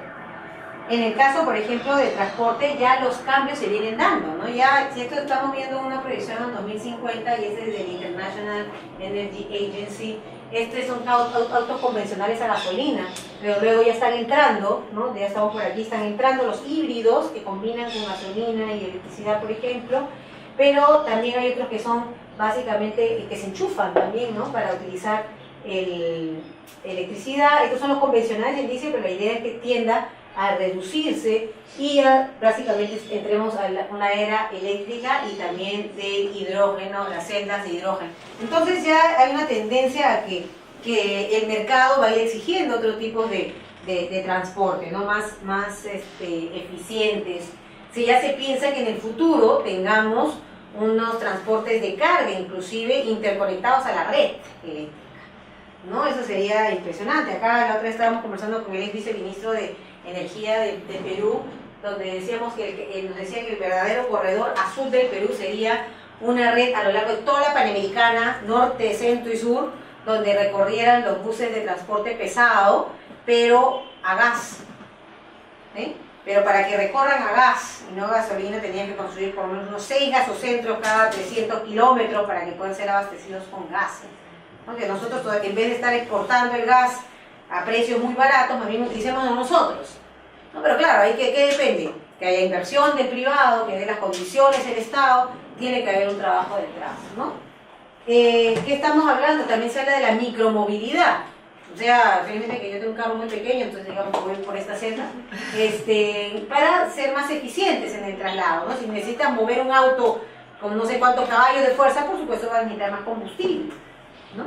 En el caso, por ejemplo, de transporte, ya los cambios se vienen dando, ¿no? Ya, si esto estamos viendo una proyección en 2050 y este es del International Energy Agency, estos son autos convencionales a gasolina, pero luego ya están entrando, ¿no? Ya estamos por aquí, están entrando los híbridos que combinan con gasolina y electricidad, por ejemplo, pero también hay otros que son básicamente que se enchufan también, ¿no? Para utilizar electricidad. Estos son los convencionales, él dice, pero la idea es que tienda a reducirse y básicamente entremos a una era eléctrica y también de hidrógeno, las celdas de hidrógeno. Entonces ya hay una tendencia a que el mercado vaya exigiendo otro tipo de transporte, ¿no? más eficientes. Si ya se piensa que en el futuro tengamos unos transportes de carga, inclusive interconectados a la red eléctrica, ¿no? Eso sería impresionante. Acá la otra vez estábamos conversando con el ex viceministro de Energía de Perú, donde decíamos nos decía que el verdadero corredor azul del Perú sería una red a lo largo de toda la Panamericana, norte, centro y sur, donde recorrieran los buses de transporte pesado, pero a gas, ¿sí? Pero para que recorran a gas y no a gasolina tenían que construir por lo menos unos 6 gasocentros cada 300 kilómetros para que puedan ser abastecidos con gas. Porque nosotros, en vez de estar exportando el gas a precios muy baratos, más bien utilicemos nosotros, ¿no? Pero claro, ahí ¿qué depende? Que haya inversión del privado, que dé las condiciones el Estado, tiene que haber un trabajo detrás, ¿no? ¿Qué estamos hablando? También se habla de la micromovilidad. O sea, felizmente que yo tengo un carro muy pequeño, entonces digamos que voy por esta senda, para ser más eficientes en el traslado, ¿no? Si necesitan mover un auto con no sé cuántos caballos de fuerza, por supuesto va a necesitar más combustible, ¿no?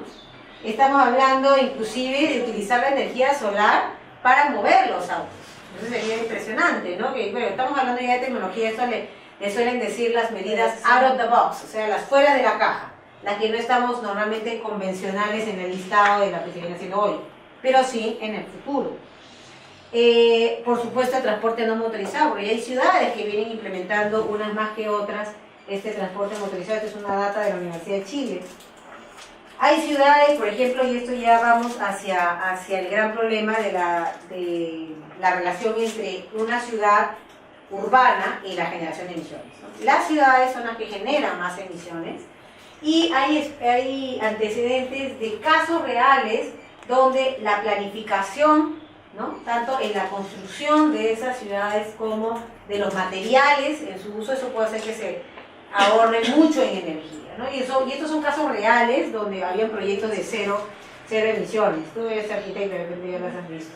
Estamos hablando inclusive de utilizar la energía solar para mover los autos. Eso sería impresionante, ¿no? Que, bueno, estamos hablando ya de tecnología, esto le suelen decir las medidas out of the box, o sea, las fuera de la caja, las que no estamos normalmente convencionales en el listado de la que se viene haciendo hoy, pero sí en el futuro. Por supuesto, el transporte no motorizado, porque hay ciudades que vienen implementando unas más que otras este transporte motorizado. Esta es una data de la Universidad de Chile. Hay ciudades, por ejemplo, y esto ya vamos hacia el gran problema de la relación entre una ciudad urbana y la generación de emisiones, ¿no? Las ciudades son las que generan más emisiones y hay antecedentes de casos reales donde la planificación, ¿no? Tanto en la construcción de esas ciudades como de los materiales en su uso, eso puede hacer que se ahorre mucho en energía, ¿no? Y estos son casos reales donde habían proyectos de cero emisiones. Tú eres arquitecto, de repente ya las has visto.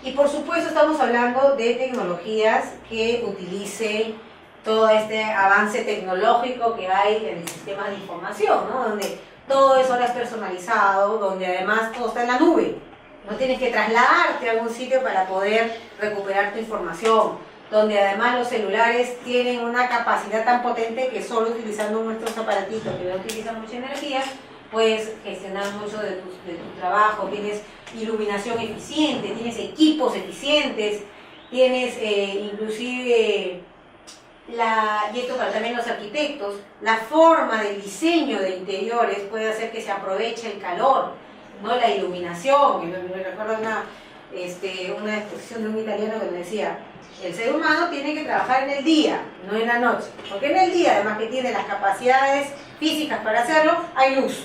Y por supuesto estamos hablando de tecnologías que utilicen todo este avance tecnológico que hay en el sistema de información, ¿no? Donde todo eso ahora es personalizado, donde además todo está en la nube. No tienes que trasladarte a algún sitio para poder recuperar tu información, donde además los celulares tienen una capacidad tan potente que solo utilizando nuestros aparatitos que no utilizan mucha energía, puedes gestionar mucho de tu trabajo, tienes iluminación eficiente, tienes equipos eficientes, tienes inclusive, y esto para también los arquitectos, la forma del diseño de interiores puede hacer que se aproveche el calor, ¿no? La iluminación. Me recuerdo una exposición de un italiano que me decía: el ser humano tiene que trabajar en el día, no en la noche, porque en el día, además que tiene las capacidades físicas para hacerlo, hay luz,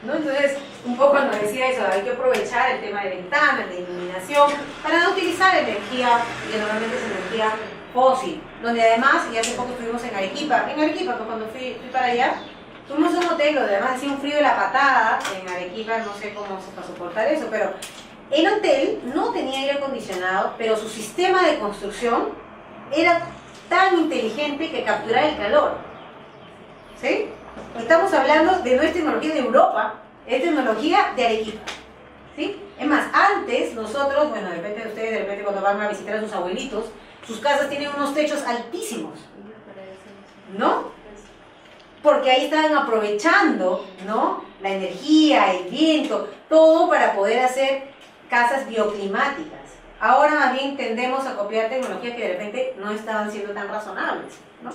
¿no? Entonces, un poco nos decía eso, hay que aprovechar el tema de ventanas, de iluminación, para no utilizar energía, que normalmente es energía fósil, donde además, y hace poco estuvimos en Arequipa, pues cuando fui para allá, fuimos a un hotel donde además hacía un frío de la patada en Arequipa, no sé cómo se va a soportar eso, pero el hotel no tenía aire acondicionado, pero su sistema de construcción era tan inteligente que capturaba el calor, ¿sí? Estamos hablando de no es tecnología de Europa, es tecnología de Arequipa, ¿sí? Es más, antes nosotros, bueno, de repente ustedes, de repente cuando van a visitar a sus abuelitos, sus casas tienen unos techos altísimos, ¿no? Porque ahí estaban aprovechando, ¿no? La energía, el viento, todo para poder hacer casas bioclimáticas. Ahora más bien tendemos a copiar tecnologías que de repente no estaban siendo tan razonables, ¿no?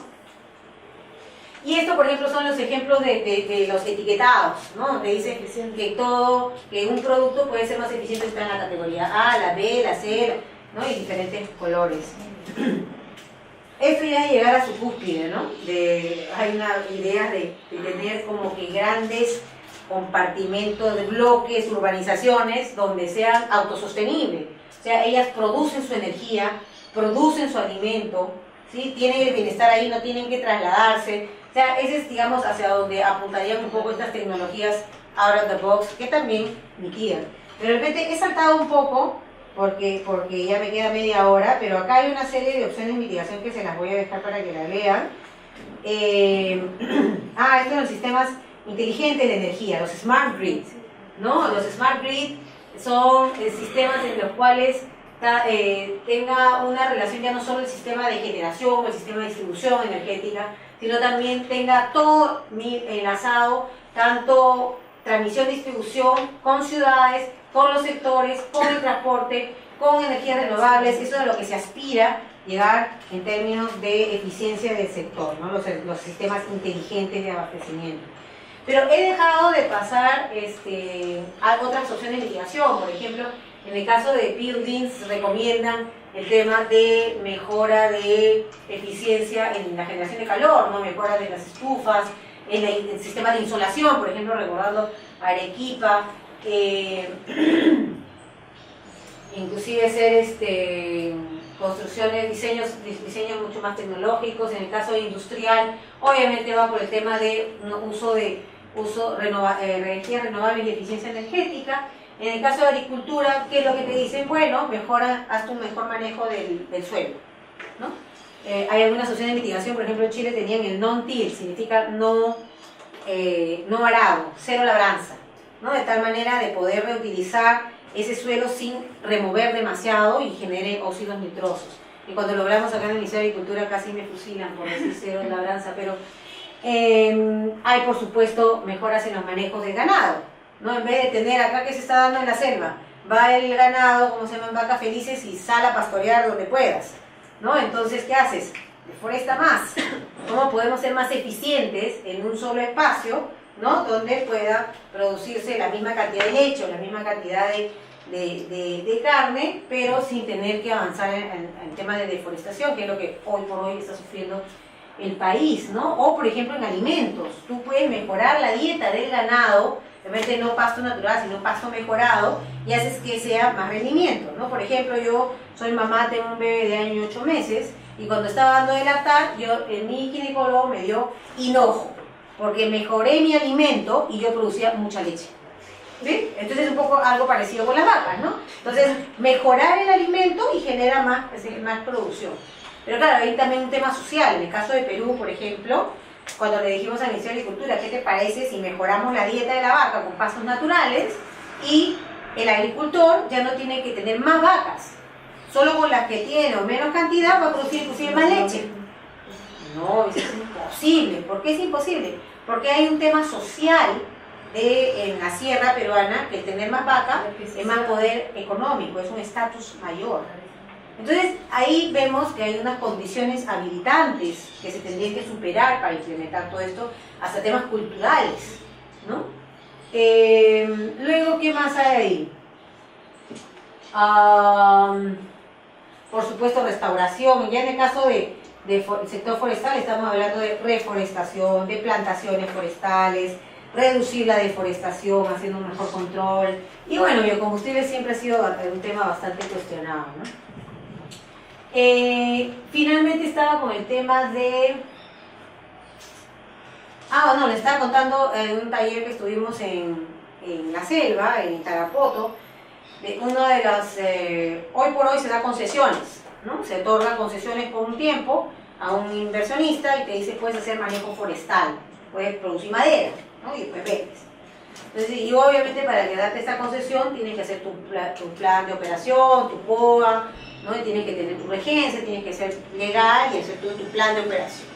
Y esto, por ejemplo, son los ejemplos de los etiquetados, ¿no? Donde dice que un producto puede ser más eficiente si está en la categoría A, la B, la C, ¿no? Y diferentes colores. Esto ya de llegar a su cúspide, ¿no? Hay una idea de tener como que grandes compartimentos de bloques, urbanizaciones, donde sean autosostenibles. O sea, ellas producen su energía, producen su alimento, ¿sí? Tienen el bienestar ahí, no tienen que trasladarse. O sea, ese es, digamos, hacia donde apuntarían un poco estas tecnologías out of the box, que también mitigan. De repente he saltado un poco, porque ya me queda media hora, pero acá hay una serie de opciones de mitigación que se las voy a dejar para que la lean. Estos son los sistemas inteligentes de energía, los smart grid, ¿no? Los smart grid son sistemas en los cuales tenga una relación ya no solo el sistema de generación o el sistema de distribución energética, sino también tenga todo enlazado, tanto transmisión, distribución, con ciudades, con los sectores, con el transporte, con energías renovables. Eso es a lo que se aspira llegar en términos de eficiencia del sector, ¿no? Los sistemas inteligentes de abastecimiento. Pero he dejado de pasar a otras opciones de mitigación. Por ejemplo, en el caso de buildings recomiendan el tema de mejora de eficiencia en la generación de calor, ¿no? Mejora de las estufas, en el sistema de insolación, por ejemplo, recordando Arequipa, inclusive hacer construcciones, diseños mucho más tecnológicos. En el caso de industrial, obviamente va por el tema de uso de energías renovables y eficiencia energética. En el caso de agricultura, ¿qué es lo que te dicen? Bueno, haz un mejor manejo del suelo, ¿no? Hay algunas opciones de mitigación, por ejemplo en Chile tenían el non-till, significa no arado, cero labranza, ¿no? De tal manera de poder reutilizar ese suelo sin remover demasiado y genere óxidos nitrosos. Y cuando logramos acá en el Ministerio de Agricultura casi me fusilan por decir cero labranza, pero hay por supuesto mejoras en los manejos del ganado, ¿no? En vez de tener acá que se está dando en la selva, va el ganado, como se llaman, vacas felices, y sal a pastorear donde puedas, ¿no? Entonces, ¿qué haces? Deforesta más. ¿Cómo podemos ser más eficientes en un solo espacio, ¿no? Donde pueda producirse la misma cantidad de leche, la misma cantidad de carne, pero sin tener que avanzar en tema de deforestación, que es lo que hoy por hoy está sufriendo el país, ¿no? O, por ejemplo, en alimentos. Tú puedes mejorar la dieta del ganado, de repente no pasto natural, sino pasto mejorado, y haces que sea más rendimiento, ¿no? Por ejemplo, yo soy mamá, tengo un bebé de año y 8 meses, y cuando estaba dando de lactar, mi ginecólogo me dio hinojo, porque mejoré mi alimento y yo producía mucha leche. ¿Sí? Entonces es un poco algo parecido con las vacas, ¿no? Entonces, mejorar el alimento y genera más producción. Pero claro, hay también un tema social. En el caso de Perú, por ejemplo, cuando le dijimos al Ministerio de Agricultura, ¿qué te parece si mejoramos la dieta de la vaca con pastos naturales y el agricultor ya no tiene que tener más vacas? Solo con las que tiene o menos cantidad va a producir inclusive más leche. No, eso es imposible. ¿Por qué es imposible? Porque hay un tema social en la sierra peruana, que el tener más vaca es más poder económico, es un estatus mayor. Entonces ahí vemos que hay unas condiciones habilitantes que se tendrían que superar para implementar todo esto, hasta temas culturales, ¿no? Luego, ¿qué más hay ahí? Por supuesto, restauración. Ya en el caso del sector forestal estamos hablando de reforestación, de plantaciones forestales, reducir la deforestación, haciendo un mejor control. Y bueno, biocombustible siempre ha sido un tema bastante cuestionado, ¿no? Finalmente estaba con el tema de... le estaba contando en un taller que estuvimos en la selva, en Tarapoto, de uno de las... hoy por hoy se da concesiones, ¿no? Se otorgan concesiones por un tiempo a un inversionista y te dice, puedes hacer manejo forestal, puedes producir madera, ¿no? Y después vendes. Entonces, y obviamente para que darte esta concesión tienes que hacer tu plan de operación, tu POA, ¿no? Y tienes que tener tu regencia, tienes que ser legal y hacer tu plan de operación.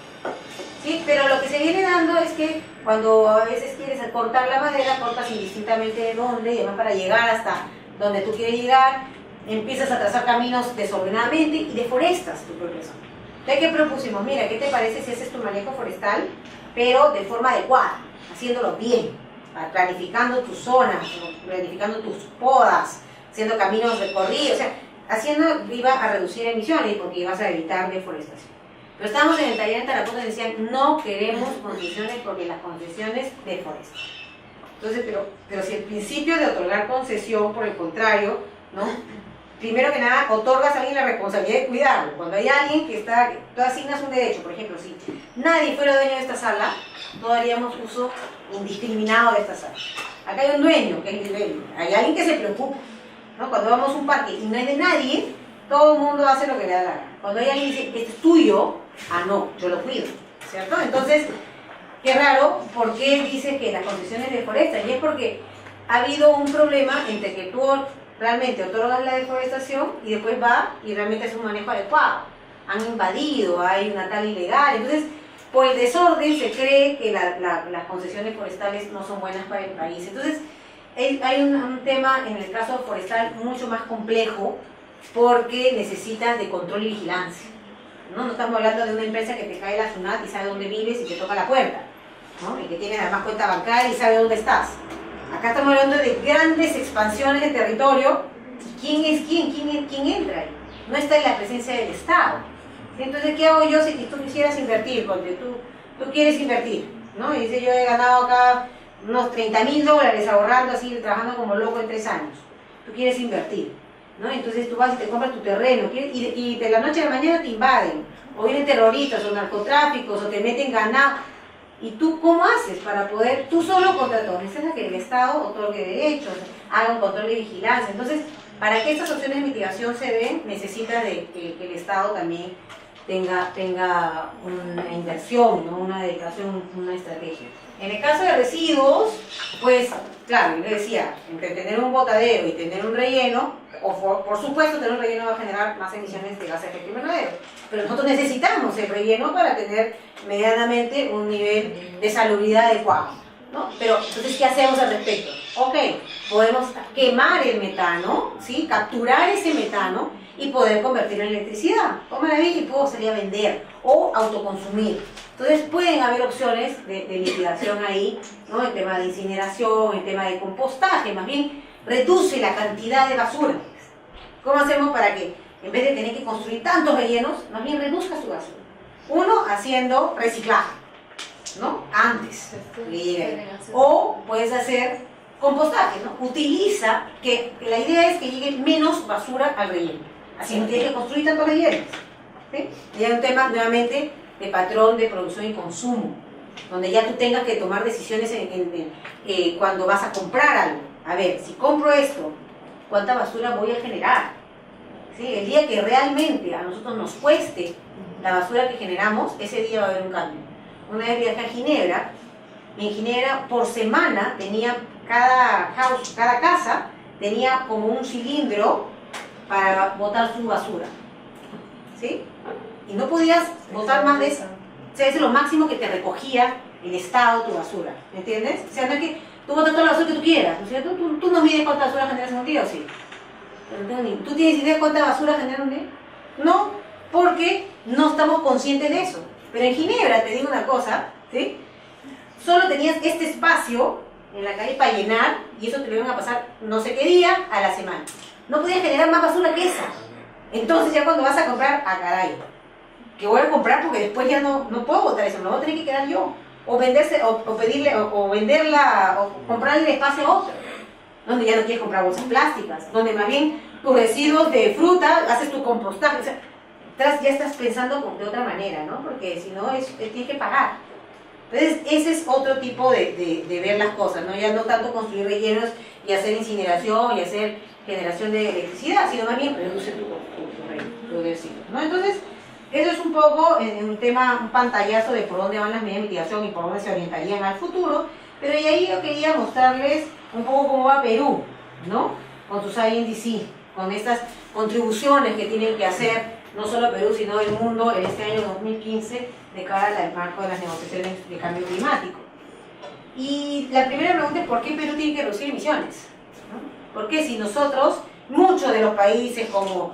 ¿Sí? Pero lo que se viene dando es que cuando a veces quieres cortar la madera, cortas indistintamente de dónde, y además para llegar hasta donde tú quieres llegar, empiezas a trazar caminos desordenadamente y deforestas tu propia zona. Entonces, ¿qué propusimos? Mira, ¿qué te parece si haces tu manejo forestal, pero de forma adecuada, haciéndolo bien, planificando tus zonas, planificando tus podas, haciendo caminos recorridos, o sea, haciendo, iba a reducir emisiones porque ibas a evitar deforestación. Pero estábamos en el taller en Tarapoto y decían, no queremos concesiones porque las concesiones deforestan. Entonces, pero si el principio de otorgar concesión, por el contrario, ¿no? Primero que nada, otorgas a alguien la responsabilidad de cuidarlo. Cuando hay alguien que está, tú asignas un derecho, por ejemplo, si nadie fuera dueño de esta sala, no daríamos uso indiscriminado de esta sala. Acá hay un dueño, que es libre. Hay alguien que se preocupa, ¿no? Cuando vamos a un parque y no hay de nadie, todo el mundo hace lo que le da la gana. Cuando hay alguien que dice, esto es tuyo, no, yo lo cuido, ¿cierto? Entonces, qué raro, ¿por qué dice que las concesiones deforestan? Y es porque ha habido un problema entre que tú realmente otorgas la deforestación y después va y realmente es un manejo adecuado. Han invadido, hay una tala ilegal, entonces por el desorden se cree que las concesiones forestales no son buenas para el país. Entonces hay un tema en el caso forestal mucho más complejo porque necesitas de control y vigilancia. No estamos hablando de una empresa que te cae la SUNAT y sabe dónde vives y te toca la puerta, ¿no? Y que tiene además cuenta bancaria y sabe dónde estás. Acá estamos hablando de grandes expansiones de territorio. ¿Quién es quién? ¿Quién entra ahí? No está en la presencia del Estado. Entonces, ¿qué hago yo si tú quisieras invertir? Porque tú quieres invertir, ¿no? Y dice, yo he ganado acá unos $30.000 ahorrando así, trabajando como loco en 3 años. Tú quieres invertir, ¿no? Entonces tú vas y te compras tu terreno y de la noche a la mañana te invaden. O vienen terroristas o narcotráficos o te meten ganado. ¿Y tú cómo haces para poder, tú solo contra todo? Necesitas que el Estado otorgue derechos, haga un control de vigilancia. Entonces, para que estas opciones de mitigación se den, necesita de que el Estado también tenga una inversión, ¿no? Una dedicación, una estrategia. En el caso de residuos, pues, claro, yo le decía, entre tener un botadero y tener un relleno, por supuesto tener un relleno va a generar más emisiones de gases de efecto invernadero, pero nosotros necesitamos el relleno para tener medianamente un nivel de salubridad adecuado, ¿no? Pero, entonces, ¿qué hacemos al respecto? Ok, podemos quemar el metano, ¿sí? Capturar ese metano y poder convertirlo en electricidad. ¡Oh, maravilla! Y puedo salir a vender o autoconsumir. Entonces pueden haber opciones de mitigación ahí, ¿no? El tema de incineración, el tema de compostaje, más bien reduce la cantidad de basura. ¿Cómo hacemos para que, en vez de tener que construir tantos rellenos, más bien reduzca su basura? Uno, haciendo reciclaje, ¿no? Antes. O puedes hacer compostaje, ¿no? Utiliza, que la idea es que llegue menos basura al relleno. Así no tienes que construir tantos rellenos, ¿sí? Y hay un tema, nuevamente, de patrón de producción y consumo, donde ya tú tengas que tomar decisiones cuando vas a comprar algo. A ver, si compro esto, ¿cuánta basura voy a generar? ¿Sí? El día que realmente a nosotros nos cueste la basura que generamos, ese día va a haber un cambio. Una vez viajé a Ginebra, y en Ginebra por semana tenía cada casa tenía como un cilindro para botar su basura, ¿sí? Y no podías botar más de eso. O sea, ese es lo máximo que te recogía el Estado, tu basura, ¿me entiendes? O sea, no es que tú botas toda la basura que tú quieras, ¿no es cierto? Tú no mides cuánta basura generas en un día, ¿o sí? ¿Tú tienes idea de cuánta basura genera un día? No, porque no estamos conscientes de eso. Pero en Ginebra, te digo una cosa, ¿sí? Solo tenías este espacio en la calle para llenar, y eso te lo iban a pasar no sé qué día a la semana. No podías generar más basura que esa. Entonces ya cuando vas a comprar, caray, que voy a comprar porque después ya no puedo botar eso, me lo voy a tener que quedar yo. O pedirle, o venderla, o comprarle el espacio a otro. Donde ya no quieres comprar bolsas plásticas, donde más bien tus residuos de fruta, haces tu compostaje. O sea, ya estás pensando de otra manera, ¿no? Porque si no, tienes que pagar. Entonces, ese es otro tipo de ver las cosas, ¿no? Ya no tanto construir rellenos y hacer incineración y hacer generación de electricidad, sino más bien reduce tu residuo, ¿no? Entonces, eso es un poco un tema, un pantallazo de por dónde van las medidas de mitigación y por dónde se orientarían al futuro, pero y ahí yo quería mostrarles un poco cómo va Perú, ¿no? Con sus INDC, con estas contribuciones que tienen que hacer no solo Perú, sino el mundo en este año 2015 de cara al marco de las negociaciones de cambio climático. Y la primera pregunta es ¿por qué Perú tiene que reducir emisiones? ¿No? Porque si nosotros, muchos de los países como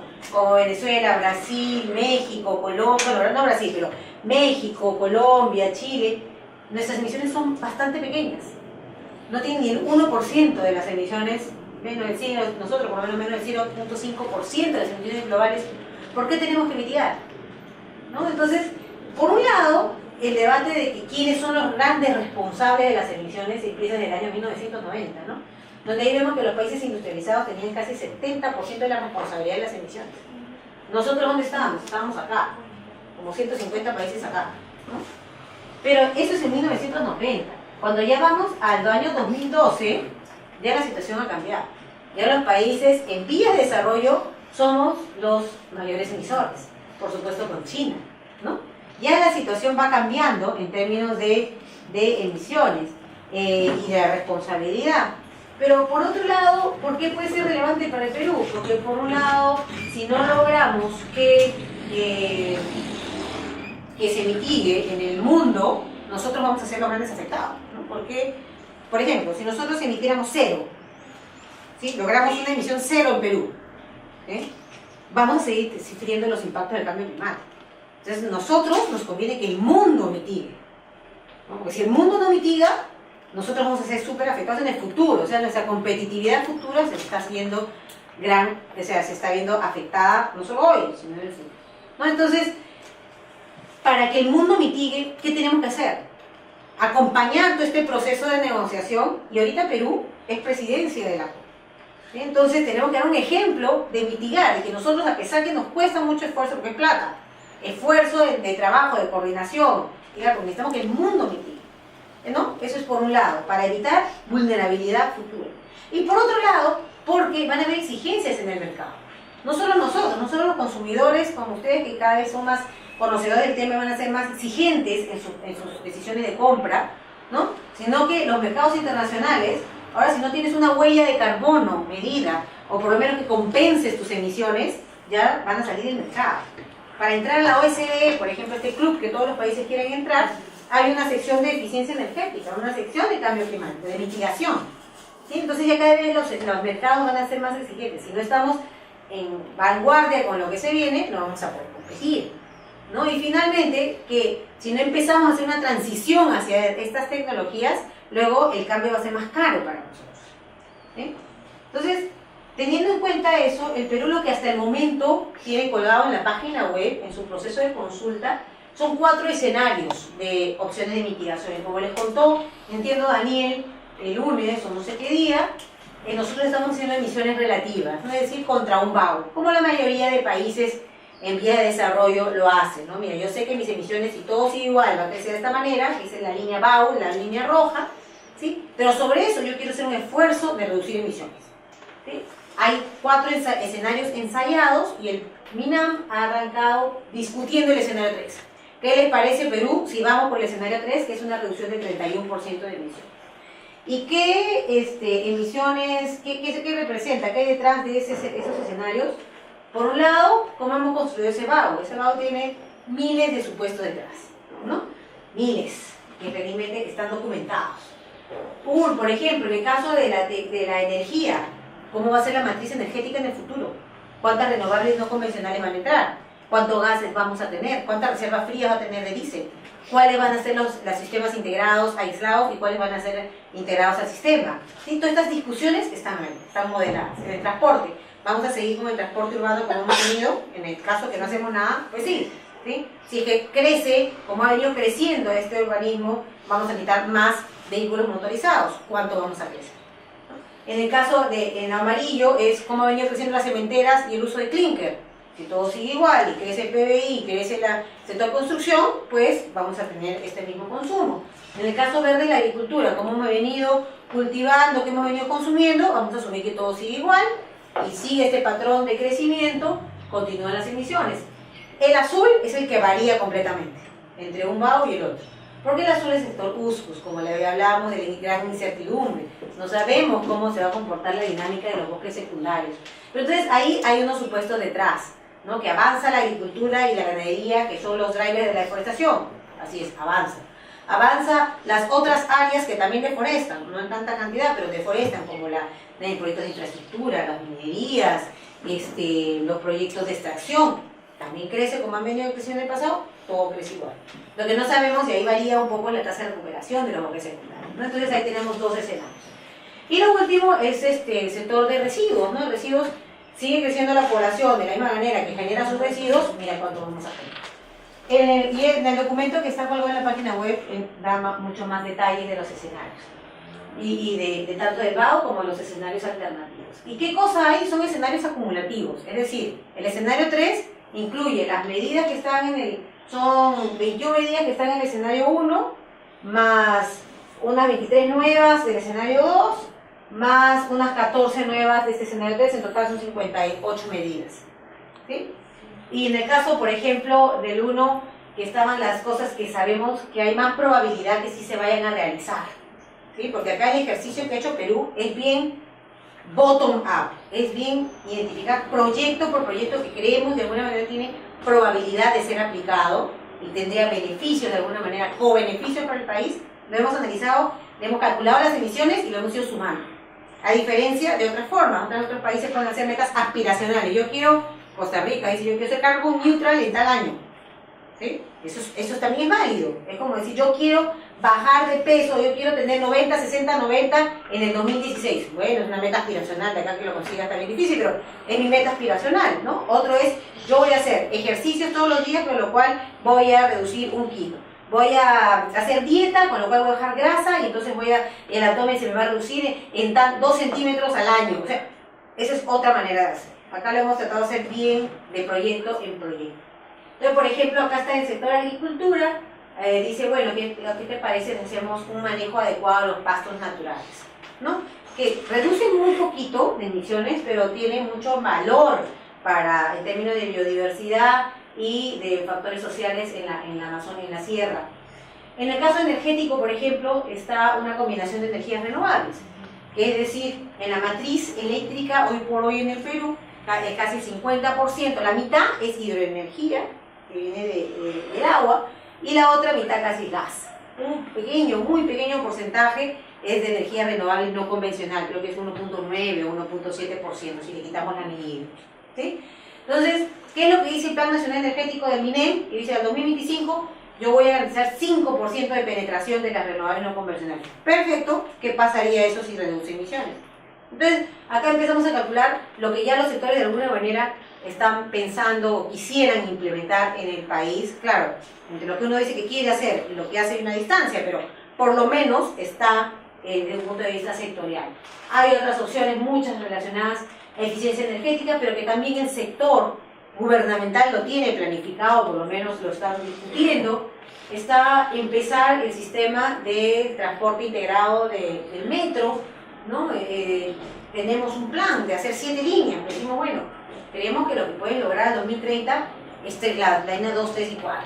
Venezuela, Brasil, México, Colombia, bueno, no Brasil, pero México, Colombia, Chile, nuestras emisiones son bastante pequeñas. No tienen ni el 1% de las emisiones menos del 0, nosotros por lo menos del 0.5% de las emisiones globales, ¿por qué tenemos que mitigar? ¿No? Entonces, por un lado, el debate de que quiénes son los grandes responsables de las emisiones empieza desde el año 1990, ¿no? Donde ahí vemos que los países industrializados tenían casi 70% de la responsabilidad de las emisiones. ¿Nosotros dónde estábamos? Estábamos acá, como 150 países acá, ¿no? Pero eso es en 1990. Cuando ya vamos al año 2012, ya la situación ha cambiado. Ya los países en vías de desarrollo somos los mayores emisores, por supuesto con China, ¿no? Ya la situación va cambiando en términos de emisiones y de responsabilidad. Pero por otro lado, ¿por qué puede ser relevante para el Perú? Porque por un lado, si no logramos que se mitigue en el mundo, nosotros vamos a ser los grandes afectados, ¿no? Porque, por ejemplo, si nosotros emitiéramos cero, ¿sí? Logramos una emisión cero en Perú, vamos a seguir sufriendo los impactos del cambio climático. Entonces, nosotros nos conviene que el mundo mitigue, ¿no? Porque si el mundo no mitiga, nosotros vamos a ser súper afectados en el futuro. O sea, nuestra competitividad futura se está viendo se está viendo afectada no solo hoy, sino en el futuro, ¿no? Entonces, para que el mundo mitigue, ¿qué tenemos que hacer? Acompañar todo este proceso de negociación, y ahorita Perú es presidencia de la COP. Entonces tenemos que dar un ejemplo de mitigar, de que nosotros, a pesar que nos cuesta mucho esfuerzo, porque es plata, esfuerzo de trabajo, de coordinación, porque necesitamos que el mundo mitigue, ¿no? Eso es por un lado, para evitar vulnerabilidad futura. Y por otro lado, porque van a haber exigencias en el mercado. No solo nosotros, no solo los consumidores, como ustedes, que cada vez son más conocedores del tema, van a ser más exigentes en sus decisiones de compra, ¿no? Sino que los mercados internacionales, ahora si no tienes una huella de carbono medida, o por lo menos que compenses tus emisiones, ya van a salir del mercado. Para entrar a la OSDE, por ejemplo, este club que todos los países quieren entrar, hay una sección de eficiencia energética, una sección de cambio climático, de mitigación, ¿sí? Entonces ya cada vez los mercados van a ser más exigentes. Si no estamos en vanguardia con lo que se viene, no vamos a poder competir, ¿no? Y finalmente, que si no empezamos a hacer una transición hacia estas tecnologías, luego el cambio va a ser más caro para nosotros, ¿sí? Entonces, teniendo en cuenta eso, el Perú lo que hasta el momento tiene colgado en la página web, en su proceso de consulta, son 4 escenarios de opciones de mitigación. Como les contó, entiendo Daniel, el lunes o no sé qué día, nosotros estamos haciendo emisiones relativas, ¿no? Es decir, contra un BAU, como la mayoría de países en vía de desarrollo lo hacen, ¿no? Mira, yo sé que mis emisiones, si todo sigue igual, va a crecer de esta manera, que es la línea BAU, la línea roja, ¿sí? Pero sobre eso yo quiero hacer un esfuerzo de reducir emisiones, ¿sí? Hay 4 escenarios ensayados y el MINAM ha arrancado discutiendo el escenario 3. ¿Qué les parece Perú si vamos por el escenario 3, que es una reducción del 31% de emisiones? ¿Y qué emisiones, qué representa, qué hay detrás de esos escenarios? Por un lado, ¿cómo hemos construido ese BAU? Ese BAU tiene miles de supuestos detrás, ¿no? Miles, que felizmente están documentados. Por ejemplo, en el caso de la energía, ¿cómo va a ser la matriz energética en el futuro? ¿Cuántas renovables no convencionales van a entrar? ¿Cuántos gases vamos a tener? ¿Cuántas reservas frías va a tener de diésel? ¿Cuáles van a ser los sistemas integrados, aislados, y cuáles van a ser integrados al sistema? ¿Sí? Todas estas discusiones están ahí, están modeladas. En el transporte, ¿vamos a seguir con el transporte urbano como hemos tenido? En el caso que no hacemos nada, pues sí, ¿sí? Si es que crece, como ha venido creciendo este urbanismo, vamos a necesitar más vehículos motorizados. ¿Cuánto vamos a crecer? En el caso en amarillo es cómo ha venido creciendo las cementeras y el uso de clinker. Si todo sigue igual y crece el PBI, crece el sector construcción, pues vamos a tener este mismo consumo. En el caso verde, la agricultura, cómo hemos venido cultivando, qué hemos venido consumiendo, vamos a asumir que todo sigue igual y sigue este patrón de crecimiento, continúan las emisiones. El azul es el que varía completamente entre un BAU y el otro. Porque el azul es el sector USCUS, como le hablábamos de la gran incertidumbre. No sabemos cómo se va a comportar la dinámica de los bosques secundarios. Pero entonces ahí hay unos supuestos detrás, ¿no? Que avanza la agricultura y la ganadería, que son los drivers de la deforestación. Así es, avanza. Avanza las otras áreas que también deforestan, no en tanta cantidad, pero deforestan, como los proyectos de infraestructura, las minerías, los proyectos de extracción. También crece como han venido creciendo en el pasado, todo crece igual. Lo que no sabemos, y ahí varía un poco la tasa de recuperación de los bosques secundarios, ¿no? Entonces ahí tenemos 2 escenarios. Y luego último es el sector de residuos, ¿no? Residuos, sigue creciendo la población de la misma manera que genera sus residuos, mira cuánto vamos a tener. Y en el documento que está colgado en la página web da mucho más detalles de los escenarios. Y de tanto del BAO como los escenarios alternativos. ¿Y qué cosa hay? Son escenarios acumulativos. Es decir, el escenario 3 incluye las medidas que están son 21 medidas que están en el escenario 1, más unas 23 nuevas del escenario 2, más unas 14 nuevas de este escenario 3, en total son 58 medidas. ¿Sí? Y en el caso, por ejemplo, del 1, que estaban las cosas que sabemos que hay más probabilidad que sí se vayan a realizar. ¿Sí? Porque acá el ejercicio que ha hecho Perú es bien bottom-up, es bien identificar proyecto por proyecto que creemos de alguna manera tiene probabilidad de ser aplicado y tendría beneficios de alguna manera, o beneficios para el país. Lo hemos analizado, le hemos calculado las emisiones y lo hemos ido sumando. A diferencia de otras formas, otros países pueden hacer metas aspiracionales. Yo quiero, Costa Rica dice, yo quiero ser carbon neutral en tal año. ¿Sí? Eso también es válido. Es como decir, yo quiero bajar de peso, yo quiero tener 90, 60, 90 en el 2016. Bueno, es una meta aspiracional, de acá que lo consiga está bien difícil, pero es mi meta aspiracional, ¿no? Otro es, yo voy a hacer ejercicios todos los días, con lo cual voy a reducir 1 kilo. Voy a hacer dieta, con lo cual voy a bajar grasa y entonces el abdomen se me va a reducir en 2 centímetros al año. O sea, esa es otra manera de hacer. Acá lo hemos tratado de hacer bien de proyecto en proyecto. Entonces, por ejemplo, acá está el sector de agricultura, dice, bueno, ¿qué te parece si hacemos un manejo adecuado de los pastos naturales? ¿No? Que reducen muy poquito de emisiones, pero tienen mucho valor en términos de biodiversidad y de factores sociales en la Amazonia y en la sierra. En el caso energético, por ejemplo, está una combinación de energías renovables, que es decir, en la matriz eléctrica, hoy por hoy en el Perú, casi el 50%, la mitad es hidroenergía, que viene del agua, y la otra mitad casi es gas. Un pequeño, muy pequeño porcentaje es de energía renovable no convencional, creo que es 1.9 o 1.7%, si le quitamos la mini. ¿Sí? Entonces, ¿qué es lo que dice el Plan Nacional Energético del MINEM? Que dice al 2025 yo voy a garantizar 5% de penetración de las renovables no convencionales. Perfecto, ¿qué pasaría eso si reduce emisiones? Entonces, acá empezamos a calcular lo que ya los sectores de alguna manera están pensando o quisieran implementar en el país. Claro, entre lo que uno dice que quiere hacer y lo que hace hay una distancia, pero por lo menos está desde un punto de vista sectorial. Hay otras opciones, muchas relacionadas a eficiencia energética, pero que también el sector gubernamental lo tiene planificado, por lo menos lo están discutiendo. Está empezar el sistema de transporte integrado del metro, ¿no? Tenemos un plan de hacer 7 líneas, decimos, bueno, creemos que lo que pueden lograr al 2030 es la línea 2, 3 y 4,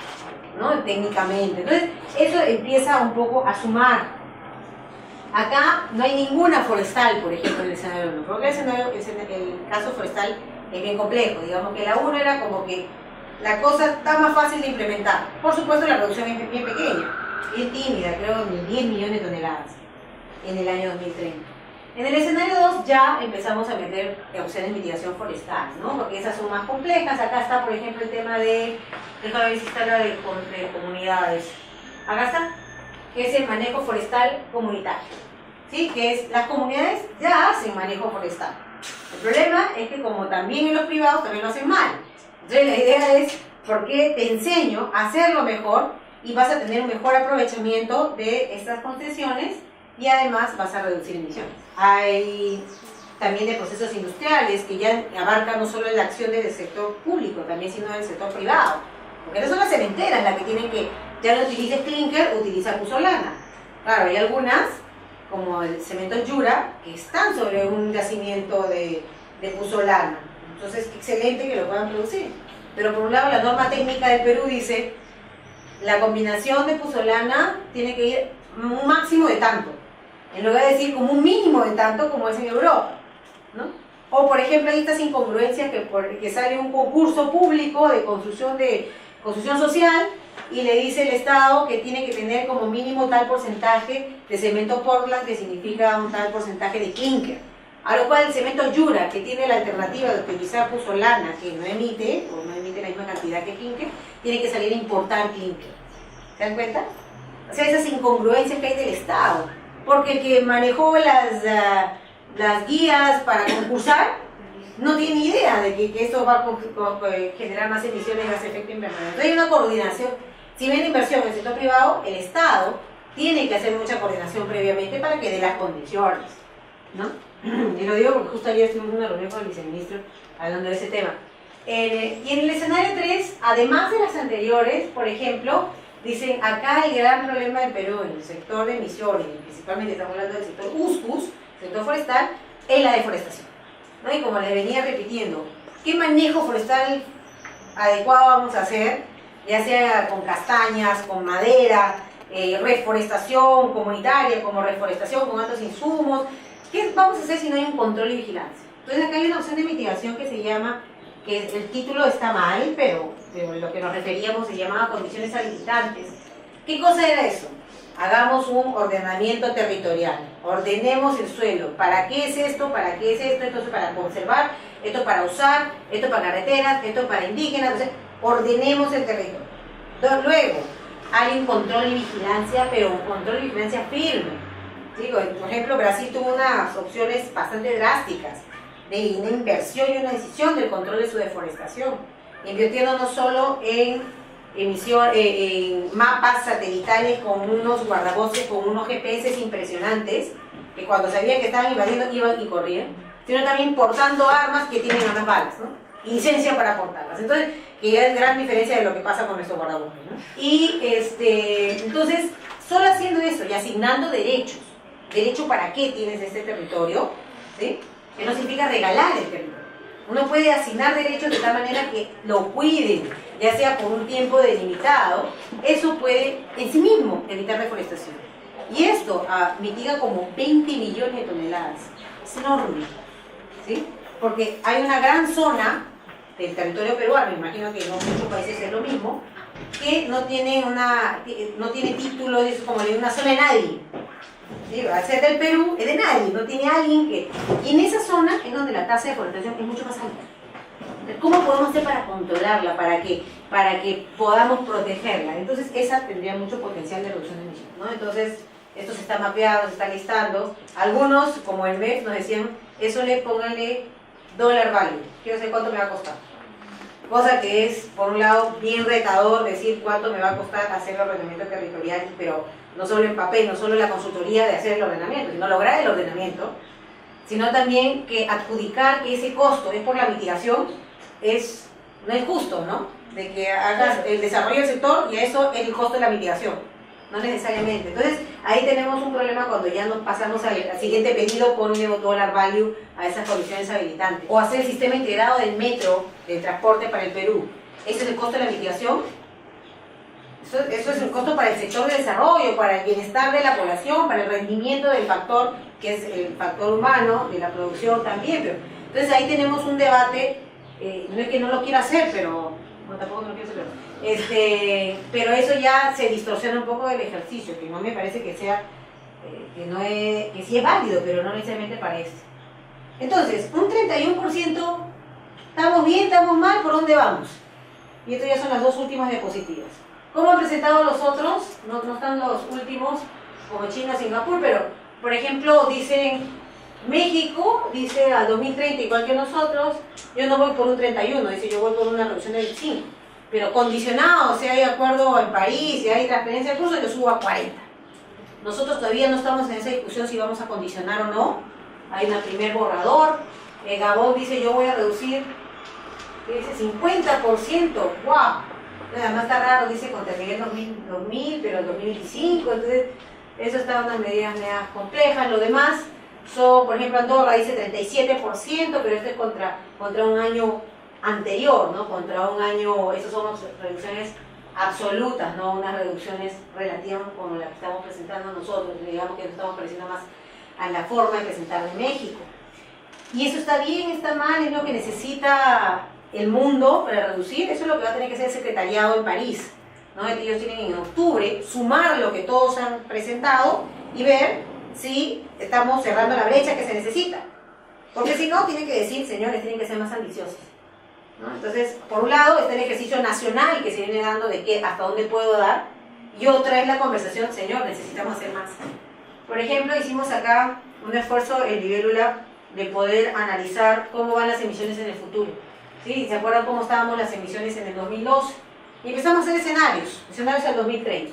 ¿no? Técnicamente. Entonces, eso empieza un poco a sumar. Acá no hay ninguna forestal, por ejemplo, en el escenario 1, porque el caso forestal es bien complejo. Digamos que la 1 era como que la cosa está más fácil de implementar. Por supuesto, la reducción es bien pequeña, bien tímida, creo de 10 millones de toneladas en el año 2030. En el escenario 2 ya empezamos a meter opciones de mitigación forestal, ¿no? Porque esas son más complejas. Acá está, por ejemplo, el tema déjame ver si está la de comunidades. Acá está, que es el manejo forestal comunitario, ¿sí? Que es, las comunidades ya hacen manejo forestal. El problema es que como también en los privados también lo hacen mal. Entonces la idea es, ¿por qué te enseño a hacerlo mejor y vas a tener un mejor aprovechamiento de estas concesiones y además vas a reducir emisiones? Hay también de procesos industriales que ya abarcan no solo la acción del sector público, también sino del sector privado. Porque no son las cementeras las que tienen que, ya no utilices clinker, utiliza puzolana. Claro, hay algunas, como el cemento Yura, que están sobre un yacimiento de puzolana. Entonces, excelente que lo puedan producir. Pero por un lado, la norma técnica del Perú dice, la combinación de puzolana tiene que ir un máximo de tanto, en lugar de decir como un mínimo de tanto como es en Europa, ¿no? O por ejemplo hay estas incongruencias que sale un concurso público de construcción social y le dice el Estado que tiene que tener como mínimo tal porcentaje de cemento Portland, que significa un tal porcentaje de clinker, a lo cual el cemento Yura, que tiene la alternativa de utilizar puzolana, que no emite la misma cantidad que clinker, tiene que salir a importar clinker. ¿Se dan cuenta? O sea, esas incongruencias que hay del Estado. Porque el que manejó las guías para concursar, no tiene idea de que esto va a generar más emisiones de gas de efecto invernadero. Entonces hay una coordinación. Si bien la inversión en el sector privado, el Estado tiene que hacer mucha coordinación previamente para que dé las condiciones, ¿no? Y lo digo porque justo ayer estuvimos en una reunión con el viceministro hablando de ese tema. Y en el escenario 3, además de las anteriores, por ejemplo, dicen acá el gran problema del Perú en el sector de emisiones, y principalmente estamos hablando del sector USCUS, sector forestal, es la deforestación, ¿no? Y como les venía repitiendo, ¿qué manejo forestal adecuado vamos a hacer? Ya sea con castañas, con madera, reforestación comunitaria, como reforestación con altos insumos. ¿Qué vamos a hacer si no hay un control y vigilancia? Entonces acá hay una opción de mitigación que se llama, que el título está mal, pero lo que nos referíamos se llamaba condiciones habilitantes. ¿Qué cosa era eso? Hagamos un ordenamiento territorial, ordenemos el suelo. ¿Para qué es esto? ¿Para qué es esto? Entonces para conservar, esto para usar, esto para carreteras, esto para indígenas. Entonces, ordenemos el territorio. Luego, hay un control y vigilancia, pero un control y vigilancia firme. Digo, por ejemplo, Brasil tuvo unas opciones bastante drásticas de una inversión y una decisión del control de su deforestación, invirtiendo no solo en mapas satelitales con unos guardabosques, con unos GPS impresionantes, que cuando sabían que estaban invadiendo iban y corrían, sino también portando armas que tienen unas balas, ¿no? Y licencia para portarlas. Entonces, que ya es gran diferencia de lo que pasa con nuestros guardabosques, ¿no? Y entonces, solo haciendo eso y asignando derechos, ¿derecho para qué tienes este territorio? ¿Sí? Que no significa regalar el territorio. Uno puede asignar derechos de tal manera que lo cuiden, ya sea por un tiempo delimitado. Eso puede en sí mismo evitar deforestación. Y esto mitiga como 20 millones de toneladas. Es enorme, ¿sí? Porque hay una gran zona del territorio peruano, imagino que en muchos países es lo mismo, que no tiene título, es como de una zona de nadie. ¿Sí? Al ser del Perú es de nadie, no tiene alguien que... Y en esa zona es donde la tasa de deforestación es mucho más alta. ¿Cómo podemos hacer para controlarla, para que podamos protegerla? Entonces esa tendría mucho potencial de reducción de emisiones, ¿no? Entonces esto se está mapeado, se está listando. Algunos, como el MEF, nos decían, eso pónganle dólar value, quiero saber cuánto me va a costar. Cosa que es, por un lado, bien retador decir cuánto me va a costar hacer el ordenamiento territorial, pero no solo en papel, no solo la consultoría de hacer el ordenamiento, sino lograr el ordenamiento, sino también que adjudicar que ese costo es por la mitigación, no es justo, ¿no? De que hagas el desarrollo del sector y eso es el costo de la mitigación, no necesariamente. Entonces, ahí tenemos un problema cuando ya nos pasamos al siguiente pedido, ponle dólar value a esas condiciones habilitantes. O hacer el sistema integrado del metro, del transporte para el Perú. ¿Ese es el costo de la mitigación? Eso es el costo para el sector de desarrollo, para el bienestar de la población, para el rendimiento del factor, que es el factor humano, de la producción también. Entonces ahí tenemos un debate, no es que no lo quiera hacer, pero no, tampoco no lo quiero hacer, pero eso ya se distorsiona un poco del ejercicio, que no me parece que sea, que sí es válido, pero no necesariamente parece. Entonces, un 31%, ¿estamos bien, estamos mal? ¿Por dónde vamos? Y esto ya son las dos últimas diapositivas. ¿Cómo han presentado los otros? No están los últimos, como China, Singapur, pero, por ejemplo, dicen, México dice al 2030, igual que nosotros, yo no voy por un 31, dice yo voy por una reducción de 25, pero condicionado, si hay acuerdo en París, si hay transferencia de curso, yo subo a 40. Nosotros todavía no estamos en esa discusión si vamos a condicionar o no, hay un primer borrador, Gabón dice yo voy a reducir, dice 50%, ¡wow! Además está raro, dice contra el 2000, pero el 2025, entonces eso está en unas medidas complejas. Lo demás son, por ejemplo, Andorra dice 37%, pero esto es contra un año anterior, ¿no? Contra un año, esas son reducciones absolutas, no unas reducciones relativas como las que estamos presentando nosotros, digamos que nos estamos pareciendo más a la forma de presentar de México. Y eso está bien, está mal, es lo que necesita el mundo para reducir. Eso es lo que va a tener que hacer el secretariado en París, ¿no? Ellos tienen en octubre sumar lo que todos han presentado y ver si estamos cerrando la brecha que se necesita, porque si no, tienen que decir, señores, tienen que ser más ambiciosos, ¿no? Entonces, por un lado está el ejercicio nacional que se viene dando de qué, hasta dónde puedo dar, y otra es la conversación, señor, necesitamos hacer más. Por ejemplo, hicimos acá un esfuerzo en Libélula de poder analizar cómo van las emisiones en el futuro. ¿Sí? ¿Se acuerdan cómo estábamos las emisiones en el 2012? Y empezamos a hacer escenarios al 2030.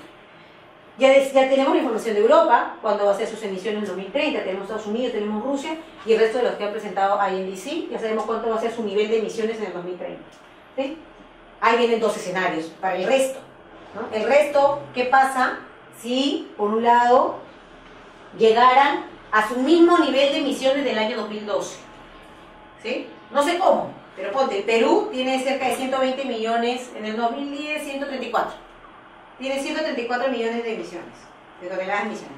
Ya tenemos la información de Europa, cuándo va a ser sus emisiones en 2030, tenemos Estados Unidos, tenemos Rusia y el resto de los que han presentado INDC, ya sabemos cuánto va a ser su nivel de emisiones en el 2030. ¿Sí? Ahí vienen dos escenarios para el resto, ¿no? El resto, ¿qué pasa si, por un lado, llegaran a su mismo nivel de emisiones del año 2012? ¿Sí? No sé cómo, pero ponte, Perú tiene cerca de 120 millones, en el 2010 134. Tiene 134 millones de emisiones, de toneladas de emisiones.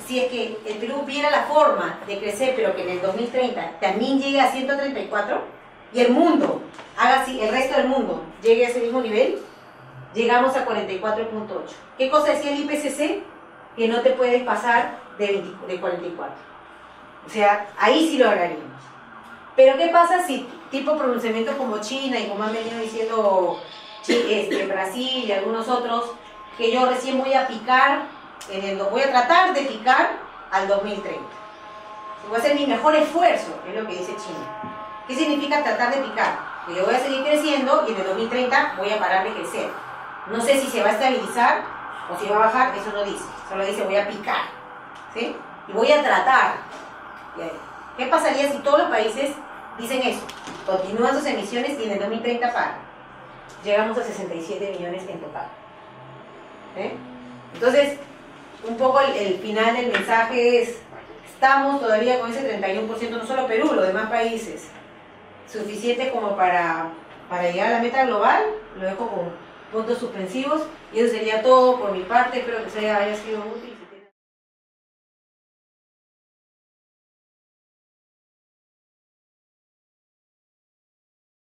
Si es que el Perú viera la forma de crecer, pero que en el 2030 también llegue a 134, y el mundo, haga así, el resto del mundo llegue a ese mismo nivel, llegamos a 44.8. ¿Qué cosa decía el IPCC? Que no te puedes pasar de 44. O sea, ahí sí lo hablaríamos. Pero ¿qué pasa si tipo pronunciamientos como China y como han venido diciendo Brasil y algunos otros, que yo recién voy a picar, voy a tratar de picar al 2030? Voy a hacer mi mejor esfuerzo, es lo que dice China. ¿Qué significa tratar de picar? Que yo voy a seguir creciendo y en el 2030 voy a parar de crecer. No sé si se va a estabilizar o si va a bajar, eso no dice. Solo dice voy a picar, ¿sí? Y voy a tratar. ¿Qué pasaría si todos los países dicen eso? Continúan sus emisiones y en el 2030 paran. Llegamos a 67 millones en total. Entonces, un poco el final del mensaje es, estamos todavía con ese 31%, no solo Perú, los demás países, suficiente como para llegar a la meta global. Lo dejo con puntos suspensivos y eso sería todo por mi parte. Espero que haya sido útil.